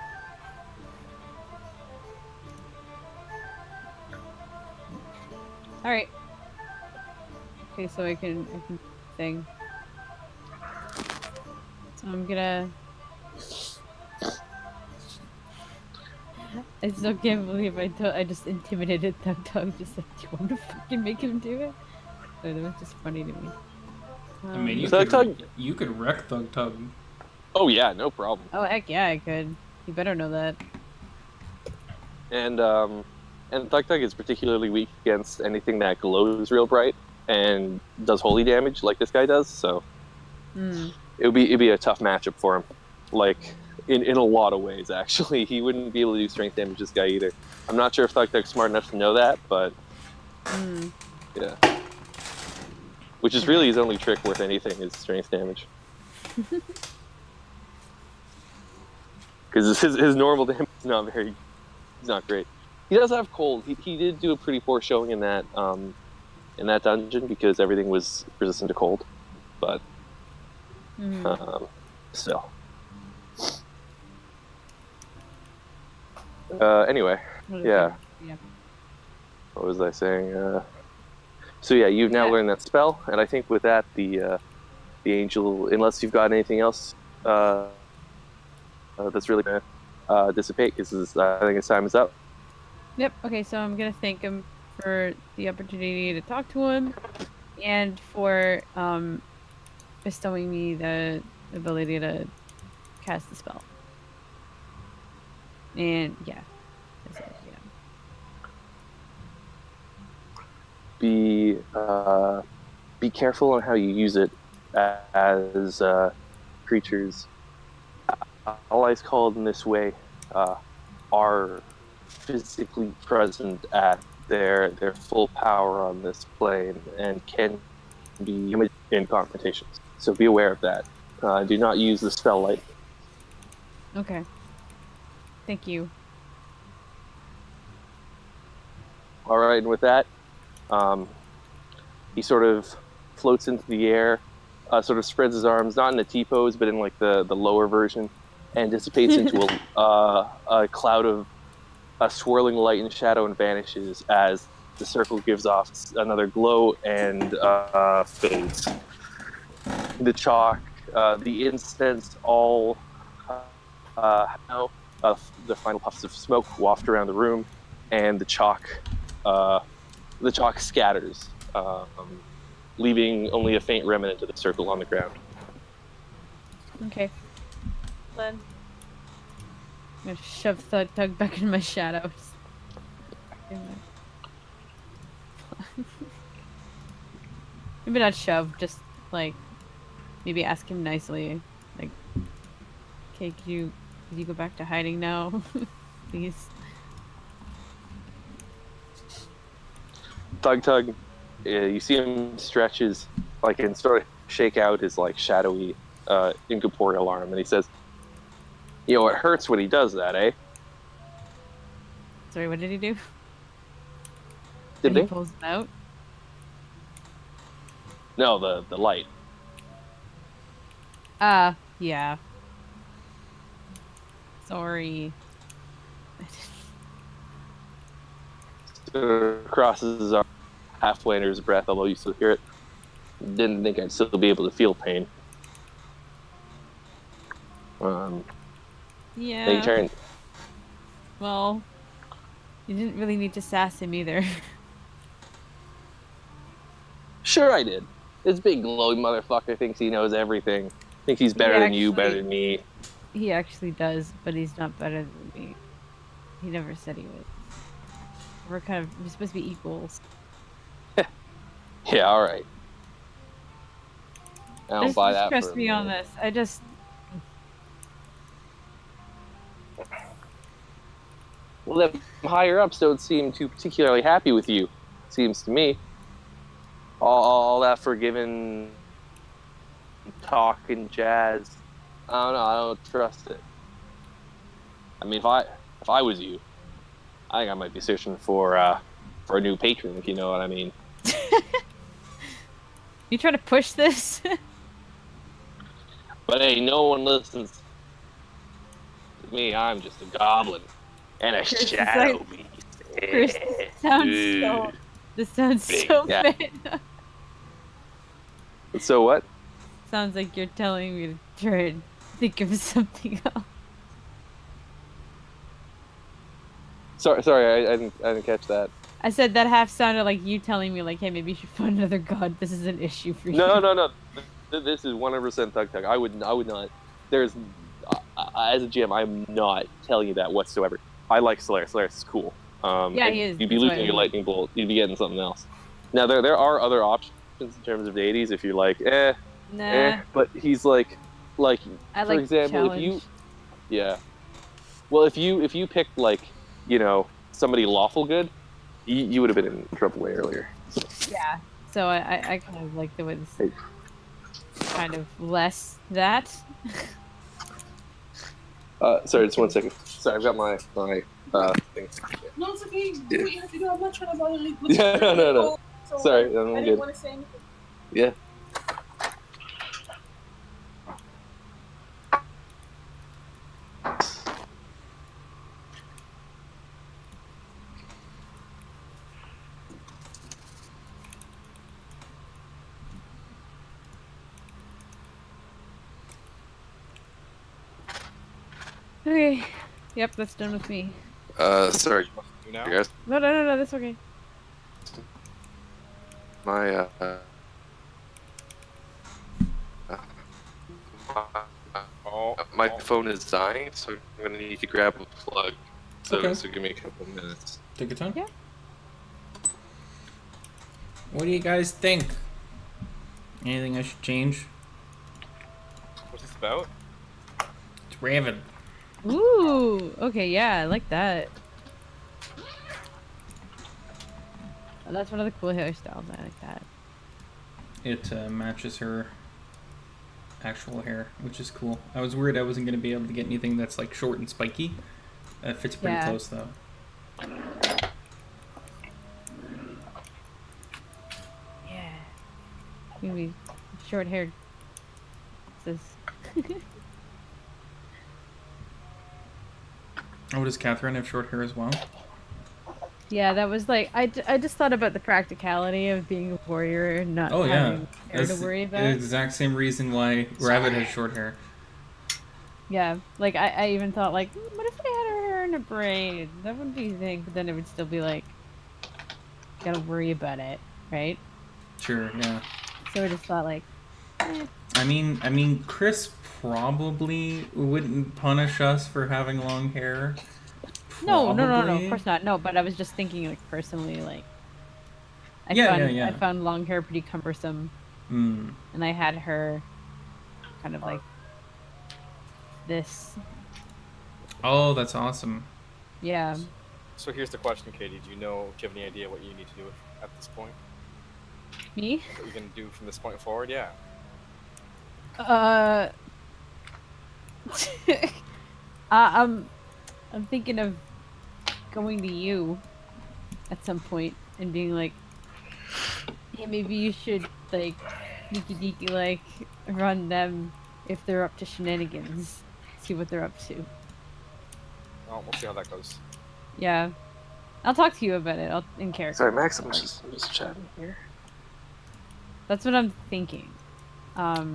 Alright. Okay, so I can thing. So I'm gonna... I still can't believe I just intimidated Thug Thug, just like, do you want to fucking make him do it? So that was just funny to me. I mean, you could wreck Thug Tug. Oh yeah, no problem. Oh heck yeah, I could. You better know that. And Thug Thug is particularly weak against anything that glows real bright and does holy damage like this guy does. So it'd be a tough matchup for him. Like, in a lot of ways, actually, he wouldn't be able to do strength damage this guy either. I'm not sure if Thug Thug's smart enough to know that, but yeah. Which is really his only trick worth anything, is strength damage. Because his normal damage is not great. He does have cold. He did do a pretty poor showing in that dungeon because everything was resistant to cold, but still. Anyway, yeah. What was I saying? So yeah, you've now learned that spell, and I think with that, the angel, unless you've got anything else that's really gonna dissipate, because I think his time is up. Yep. Okay, so I'm gonna thank him for the opportunity to talk to him, and for bestowing me the ability to cast the spell. And yeah, that's it, yeah. Be careful on how you use it as creatures. Allies called in this way are physically present at their full power on this plane and can be in confrontations. So be aware of that. Do not use the spell lightly. Okay. Thank you. All right, and with that, he sort of floats into the air, sort of spreads his arms, not in a T-pose, but in like the lower version, and dissipates into a cloud of swirling light and shadow and vanishes as the circle gives off another glow and fades. The chalk, the incense, all the final puffs of smoke waft around the room, and the chalk scatters, leaving only a faint remnant of the circle on the ground. Okay. Then I'm gonna shove Thug Tug back in my shadows. Maybe not shove, just like maybe ask him nicely, like, okay, could you go back to hiding now, please? Thug Tug, you see him stretches, like, and sort of shake out his like shadowy, incorporeal arm, and he says, "You know, it hurts when he does that, eh?" Sorry, what did he do? Did he they? pulls it out? No, the light. Yeah. Sorry. Crosses his arm halfway under his breath, although you still hear it. Didn't think I'd still be able to feel pain. Then you Yeah. turn. Well, you didn't really need to sass him either. Sure, I did. This big glowing motherfucker thinks he knows everything. Thinks he's better than you, better than me. He actually does, but he's not better than me. He never said he would. We're supposed to be equals. Yeah, all right. I don't buy that. Trust me on this. Well, the higher ups don't seem too particularly happy with you. Seems to me. All that forgiving talk and jazz. I don't know. I don't trust it. I mean, if I was you, I think I might be searching for a new patron, if you know what I mean. You trying to push this? But hey, no one listens to me. I'm just a goblin and a shadow beast. Chris, this sounds so bad. So what? Sounds like you're telling me to try and think of something else. Sorry, I didn't catch that. I said that half sounded like you telling me, like, hey, maybe you should find another god. This is an issue for you. No. This is 100% Thug Tug. I would not. There's, as a GM, I'm not telling you that whatsoever. I like Solaris. Solaris is cool. Yeah, he is. You'd be losing your lightning bolt. You'd be getting something else. Now there are other options in terms of deities if you're like, nah. But he's like, for example, challenge. if you picked like, you know, somebody lawful good, you would have been in trouble way earlier. Yeah. So I kind of like the way this kind of less that. Sorry, just 1 second. Sorry, I've got my thing. No, it's okay. Do what you have to do. I'm not trying to bother you. Yeah, no. So, Sorry, I I'm didn't good. want to say anything. Yeah. Okay. Yep, that's done with me. Sorry. You now? Guys, No, that's okay. my My phone is dying, so I'm gonna need to grab a plug. So, Okay. so give me a couple minutes. Take your time. Yeah. What do you guys think? Anything I should change? What's this about? It's Raven. Ooh. Okay. Yeah, I like that. Oh, that's one of the cool hairstyles. I like that. It matches her actual hair, which is cool. I was worried I wasn't going to be able to get anything that's like short and spiky. It fits pretty Yeah. close though. Yeah. Maybe short hair. This. Oh, does Catherine have short hair as well? Yeah, that was like I just thought about the practicality of being a warrior and not Oh yeah, having hair to that's worry the about. exact same reason why Rabbit has short hair. Yeah, like I even thought like, what if I had her hair in a braid? That wouldn't be a thing, but then it would still be like, gotta worry about it, right? Sure, yeah. So I just thought like, I mean, Chris probably wouldn't punish us for having long hair. no, of Probably. course not, no. But I was just thinking like personally, like, I Yeah. found long hair pretty cumbersome, Mm. and I had her kind of like this. Oh, that's awesome. Yeah. So here's the question, Katie. Do you have any idea what you need to do at this point? Me? What you're gonna do from this point forward? Yeah. I'm thinking of going to you at some point and being like, hey, maybe you should like sneaky deaky like run them if they're up to shenanigans. See what they're up to. Well, we'll see how that goes. Yeah. I'll talk to you about it. In character. Sorry, Max. I'm just chatting here. That's what I'm thinking. All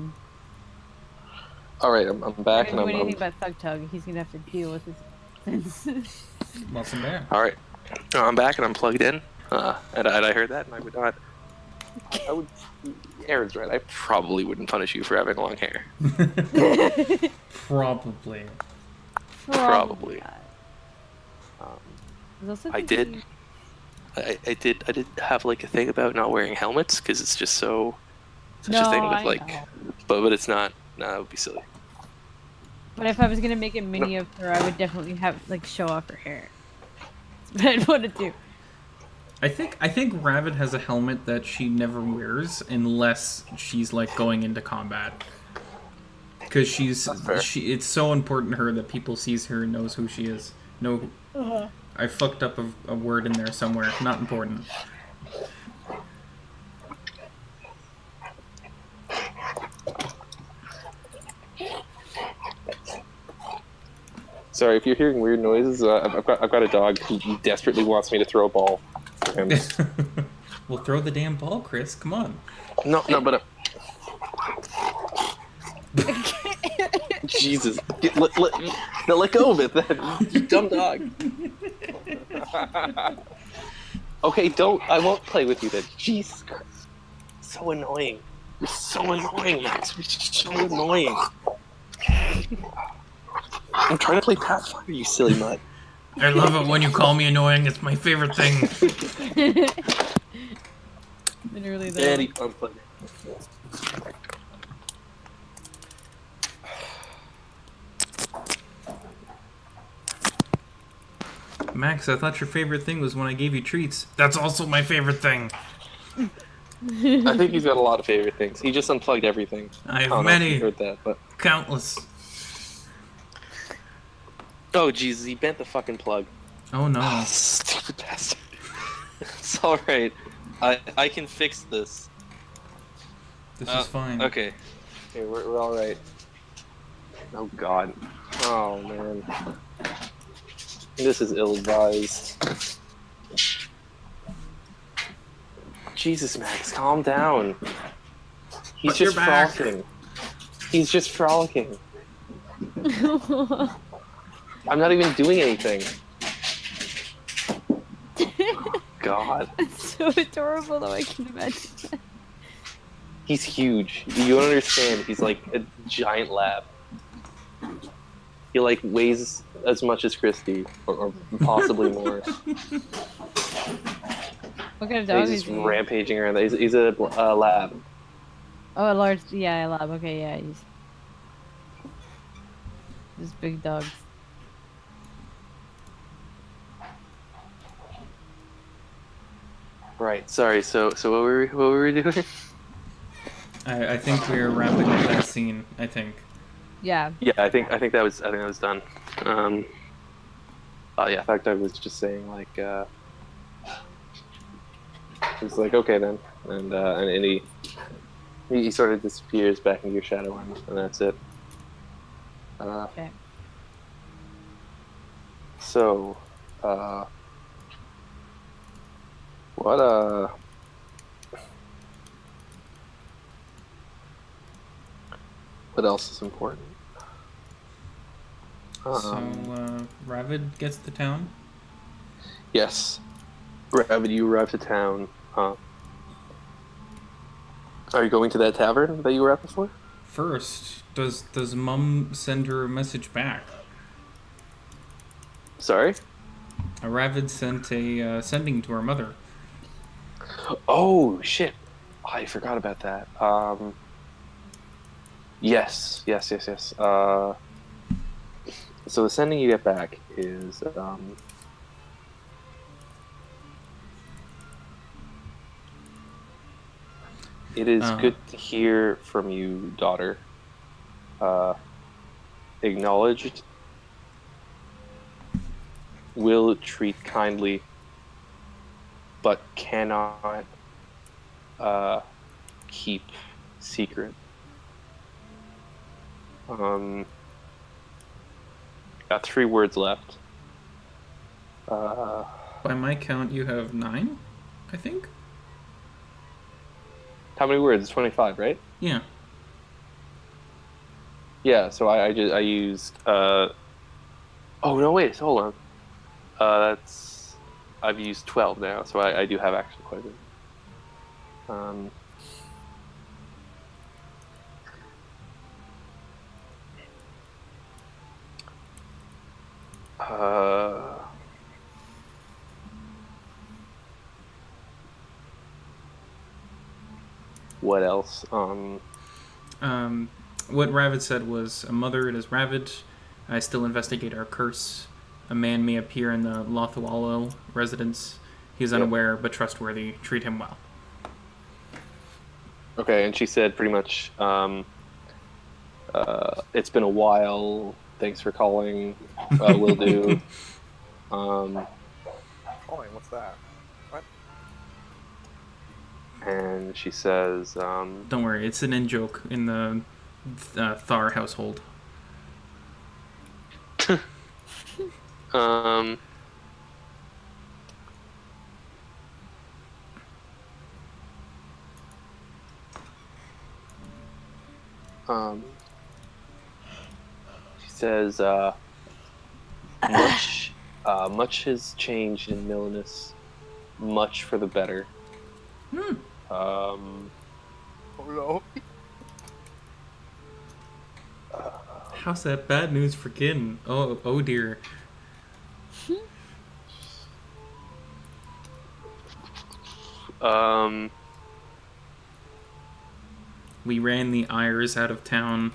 right, I'm back, If and I do anything I'm about Thug Tug, he's gonna have to deal with his. Welcome back. all right. I'm back, and I'm plugged in. And I heard that, and I would not. I would. Aaron's right. I probably wouldn't punish you for having long hair. Probably. Probably. I did. did have like a thing about not wearing helmets because it's just such No, a thing with I like, know. but it's not. No, that would be silly. But if I was gonna make a mini of her, I would definitely have like show off her hair. That's what I'd want to do. I think Rabbit has a helmet that she never wears unless she's like going into combat. Because it's so important to her that people sees her and knows who she is. I fucked up a word in there somewhere. Not important. Sorry if you're hearing weird noises. I've got a dog. He desperately wants me to throw a ball for him. Well, throw the damn ball, Chris. Come on. No, but. Jesus. Let go of it then. You dumb dog. Okay, I won't play with you then. Jesus Christ. So annoying. You're so annoying, Max. You're so annoying. I'm trying to play Pathfinder, you silly mutt. I love it when you call me annoying. It's my favorite thing. Literally though. Very unplugged. Max, I thought your favorite thing was when I gave you treats. That's also my favorite thing. I think he's got a lot of favorite things. He just unplugged everything. I have don't know if many. you heard that, but Countless. oh Jesus, he bent the fucking plug. Oh no. Stupid bastard. It's alright. I can fix this. This is fine. Okay. Okay, we're alright. Oh god. Oh man. This is ill-advised. Jesus, Max, calm down. He's just frolicking. He's just frolicking. I'm not even doing anything. God. It's so adorable though, I can imagine that. He's huge. You don't understand. He's like a giant lab. He like weighs as much as Christy, or possibly more. What kind of And dog he's is just he? rampaging around. He's a lab. Oh, a large, yeah, a lab. Okay, yeah, he's big dogs. Right. Sorry. So what were we doing? I think we're wrapping up that scene. I think. Yeah. Yeah, I think that was done. Oh yeah, in fact, I was just saying like, it's like okay then, and he sort of disappears back into your shadow, and that's it. Okay. So, what what else is important? So Ravid gets to town. Yes, Rabbit, you arrived to town. Are you going to that tavern that you were at before? First, does Mum send her a message back? Sorry? Ravid sent a sending to her mother. Oh shit! I forgot about that. Yes. So the sending you get back is it is good to hear from you, daughter. Acknowledged. Will treat kindly, but cannot keep secret. Got 3 words left. By my count, you have 9, I think. How many words? 25, right? Yeah. Yeah. So I used. Oh no! Wait. Hold on. I've used 12 now, so I do have actually quite a bit. What else? What Ravid said was, "A mother, it is Ravid. I still investigate our curse. A man may appear in the Lothwalo residence. He is unaware but trustworthy. Treat him well." Okay, and she said pretty much, it's been a while. Thanks for calling. Will do. Calling? What's that? What? And she says, Don't worry, it's an in-joke in the Thar household. She says, much has changed in Milanus, much for the better. Oh no. How's that bad news for Gin? Oh dear. We ran the Ires out of town.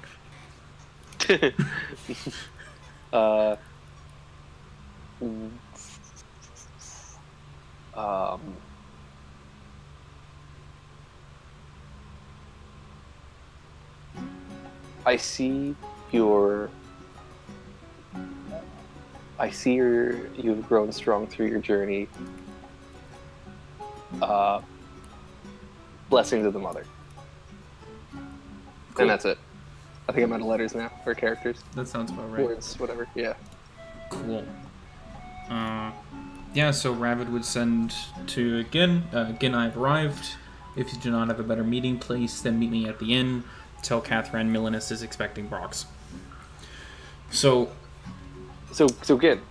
I see you've grown strong through your journey. Blessings of the mother. Cool. And that's it. I think I'm out of letters now, or characters. That sounds about right. Words, whatever, yeah. Cool. Yeah, so Ravid would send to Gin. Gin, I've arrived. If you do not have a better meeting place, then meet me at the inn. Tell Catherine Milanus is expecting Brox. So Gin,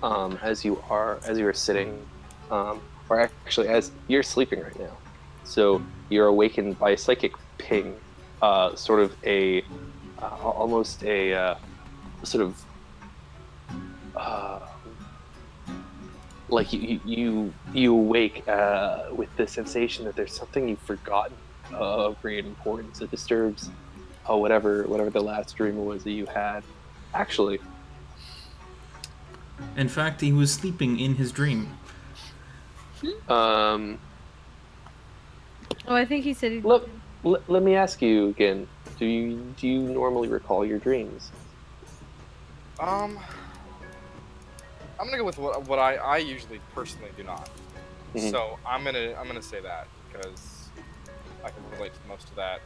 as you are sitting, or actually as you're sleeping right now, so you're awakened by a psychic ping, sort of almost a sort of like you awake with the sensation that there's something you've forgotten of great importance. It disturbs whatever the last dream was that you had. Actually, In fact, he was sleeping in his dream. um, Oh, I think he said he. let me ask you again. Do you normally recall your dreams? I'm gonna go with what I usually personally do not. Mhm. So I'm gonna say that because I can relate to most of that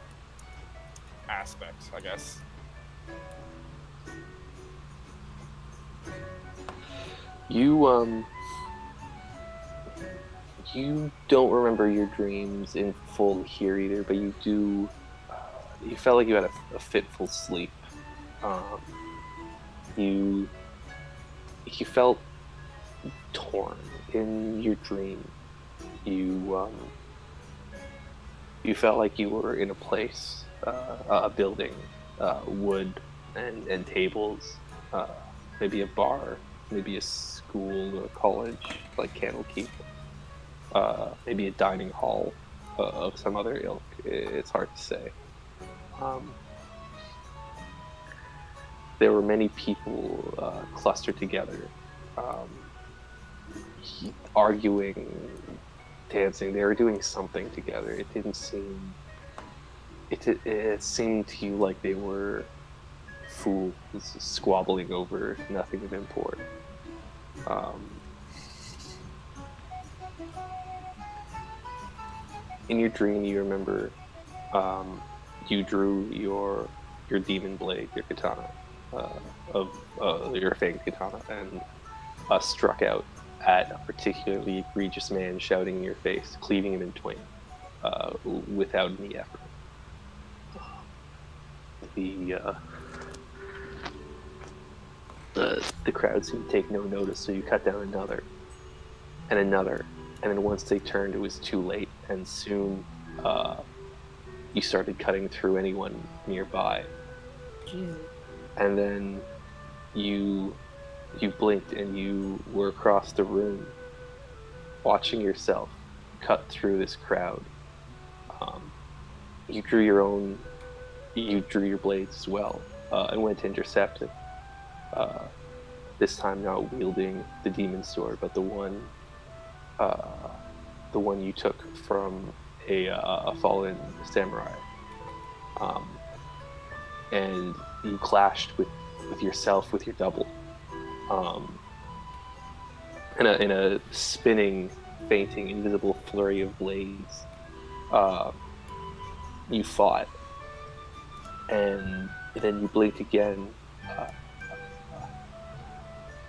aspect, I guess. You don't remember your dreams in full here either, but you do. You felt like you had a fitful sleep. Um, you felt torn in your dream. You felt like you were in a place, a building, wood and tables, maybe a bar, maybe a school or college like Candlekeep, maybe a dining hall of some other ilk. It's hard to say. Um, there were many people clustered together, um, arguing, dancing. They were doing something together. It didn't seem. It seemed to you like they were fools squabbling over nothing of import. Um, in your dream, you remember you drew your demon blade, your katana, of your fanged katana, and struck out at a particularly egregious man, shouting in your face, cleaving him in twain, without any effort. The the crowd seemed to take no notice, so you cut down another and another, and then once they turned, it was too late, and soon you started cutting through anyone nearby. Jesus. And then you blinked and you were across the room, watching yourself cut through this crowd. You drew your blades as well, and went to intercept it. This time not wielding the demon sword, but the one you took from a fallen samurai. And you clashed with yourself, with your double, in a spinning, fainting, invisible flurry of blades. You fought, and then you blinked again,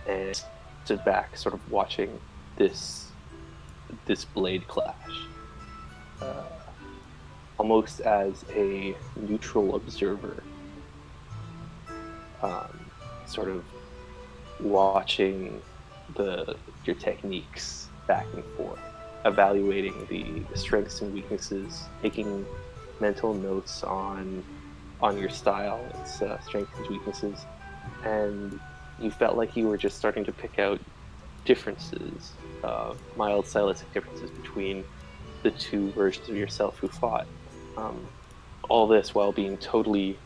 and stood back, sort of watching this blade clash, almost as a neutral observer, sort of watching your techniques back and forth, evaluating the strengths and weaknesses, taking mental notes on your style, its strengths and weaknesses, and you felt like you were just starting to pick out differences, mild stylistic differences between the two versions of yourself who fought. All this while being totally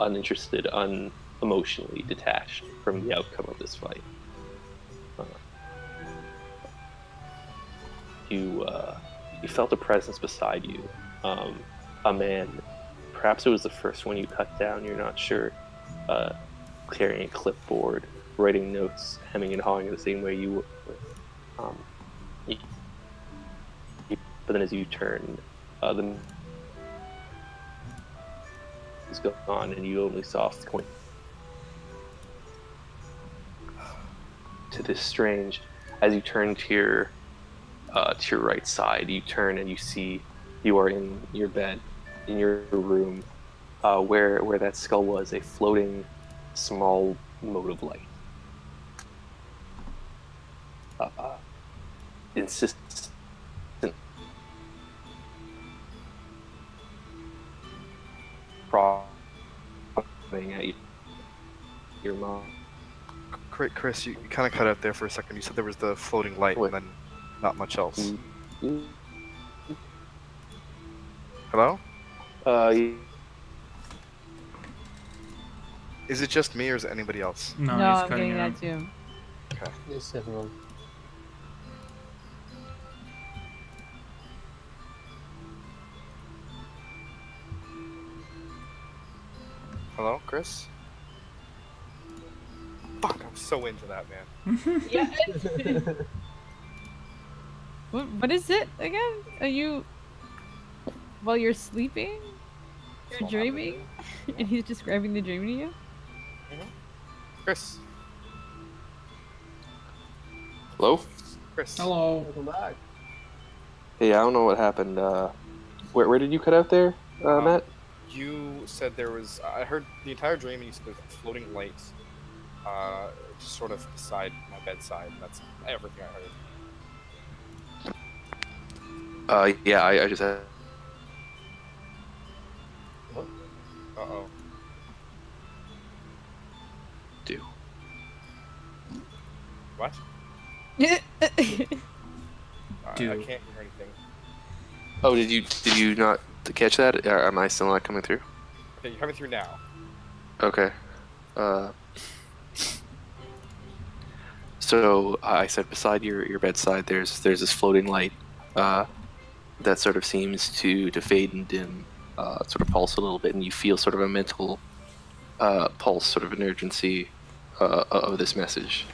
uninterested, unemotionally detached from the outcome of this fight. You felt a presence beside you, a man. Perhaps it was the first one you cut down. You're not sure. Carrying a clipboard, writing notes, hemming and hawing the same way you would. But then as you turned, the was gone, and you only saw point to this strange. As you turn to your right side, you turn and you see you are in your bed, in your room, where that skull was, a floating small mote of light. prodding at your mom. Chris, you kind of cut out there for a second. You said there was the floating light and then not much else. Hello? Is it just me or is it anybody else? No, I'm getting that too. Okay. Yes, everyone. Hello, Chris? Fuck, I'm so into that, man. Yeah. What is it again? Are you... While you're sleeping? You're dreaming? And he's describing the dream to you? Chris. Hello? Chris. Hello. Welcome back. Hey, I don't know what happened. Where did you cut out there, Matt? You said there was... I heard the entire dream and you said there's a floating light just sort of beside my bedside. And that's everything I heard. Yeah, I just had... Uh-oh. Do. What? Do. I can't hear anything. Oh, did you not catch that? Or am I still not coming through? Okay, you're coming through now. Okay. So I said beside your bedside, there's this floating light that sort of seems to fade and dim, sort of pulse a little bit, and you feel sort of a mental pulse, sort of an urgency of this message,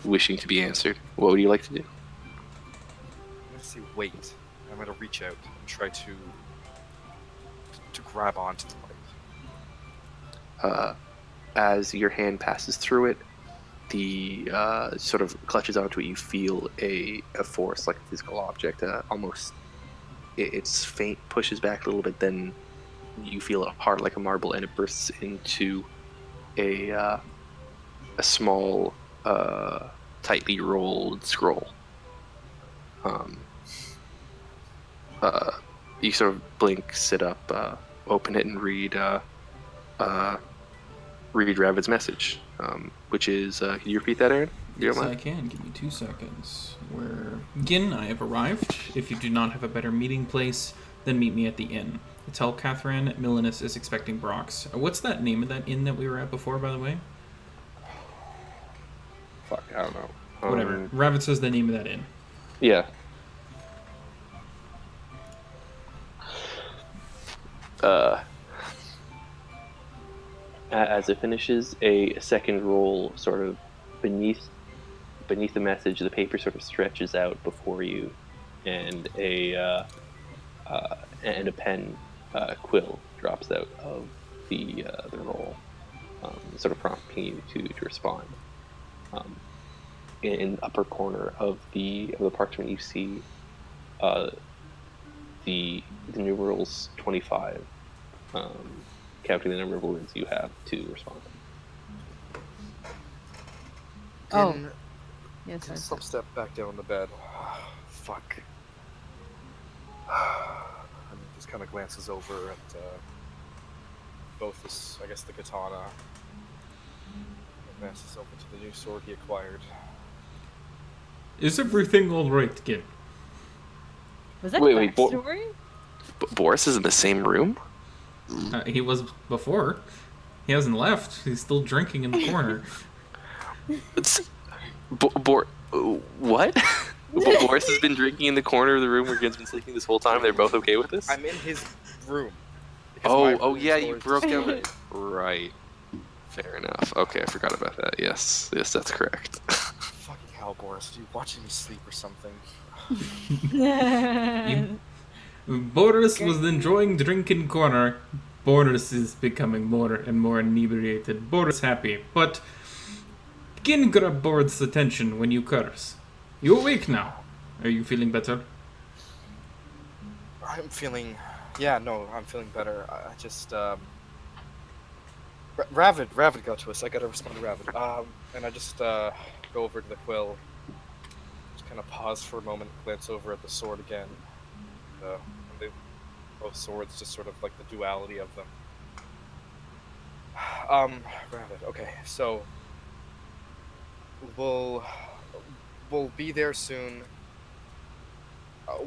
wishing to be answered. What would you like to do? I'm gonna say wait. I'm gonna reach out and try to grab onto the light. As your hand passes through it, the sort of clutches onto it, you feel a force, like a physical object, almost it's faint, pushes back a little bit, then you feel it hard like a marble, and it bursts into a small, tightly rolled scroll. You sort of blink, sit up, open it, and read Ravid's message, which is, can you repeat that, Aaron? Yes, I can. Give me 2 seconds. Gin, I have arrived. If you do not have a better meeting place, then meet me at the inn. Tell Catherine Milanus is expecting Brox. What's that name of that inn that we were at before, by the way? Fuck, I don't know. Whatever. Ravid says the name of that inn. Yeah. As it finishes, a second roll sort of beneath the message, the paper sort of stretches out before you, and a pen quill drops out of the roll, sort of prompting you to respond. In the upper corner of the parchment, you see the numerals 25, counting the number of words you have to respond. Oh. Yes, sir. Some step back down on the bed. Fuck. And just kind of glances over at both this, I guess, the katana. And glances over to the new sword he acquired. Is everything alright, Gin? Was that Wait, backstory? Boris is in the same room? He was before. He hasn't left. He's still drinking in the corner. What? Boris has been drinking in the corner of the room where Gin's been sleeping this whole time. They're both okay with this? I'm in his room. Oh yeah, you broke down the... Right. Fair enough. Okay, I forgot about that. Yes, that's correct. Fucking hell, Boris. Are you watching me sleep or something? Boris was enjoying drinking corner. Boris is becoming more and more inebriated. Boris happy, but Gin grab Boris' attention when you curse. You awake now. Are you feeling better? I'm feeling... Yeah, no, I'm feeling better. I just, Ravid got to us. I gotta respond to Ravid. And I just, go over to the quill. Just kind of pause for a moment, glance over at the sword again. And both swords, just sort of like the duality of them. Rabbit. Okay, so we'll be there soon. We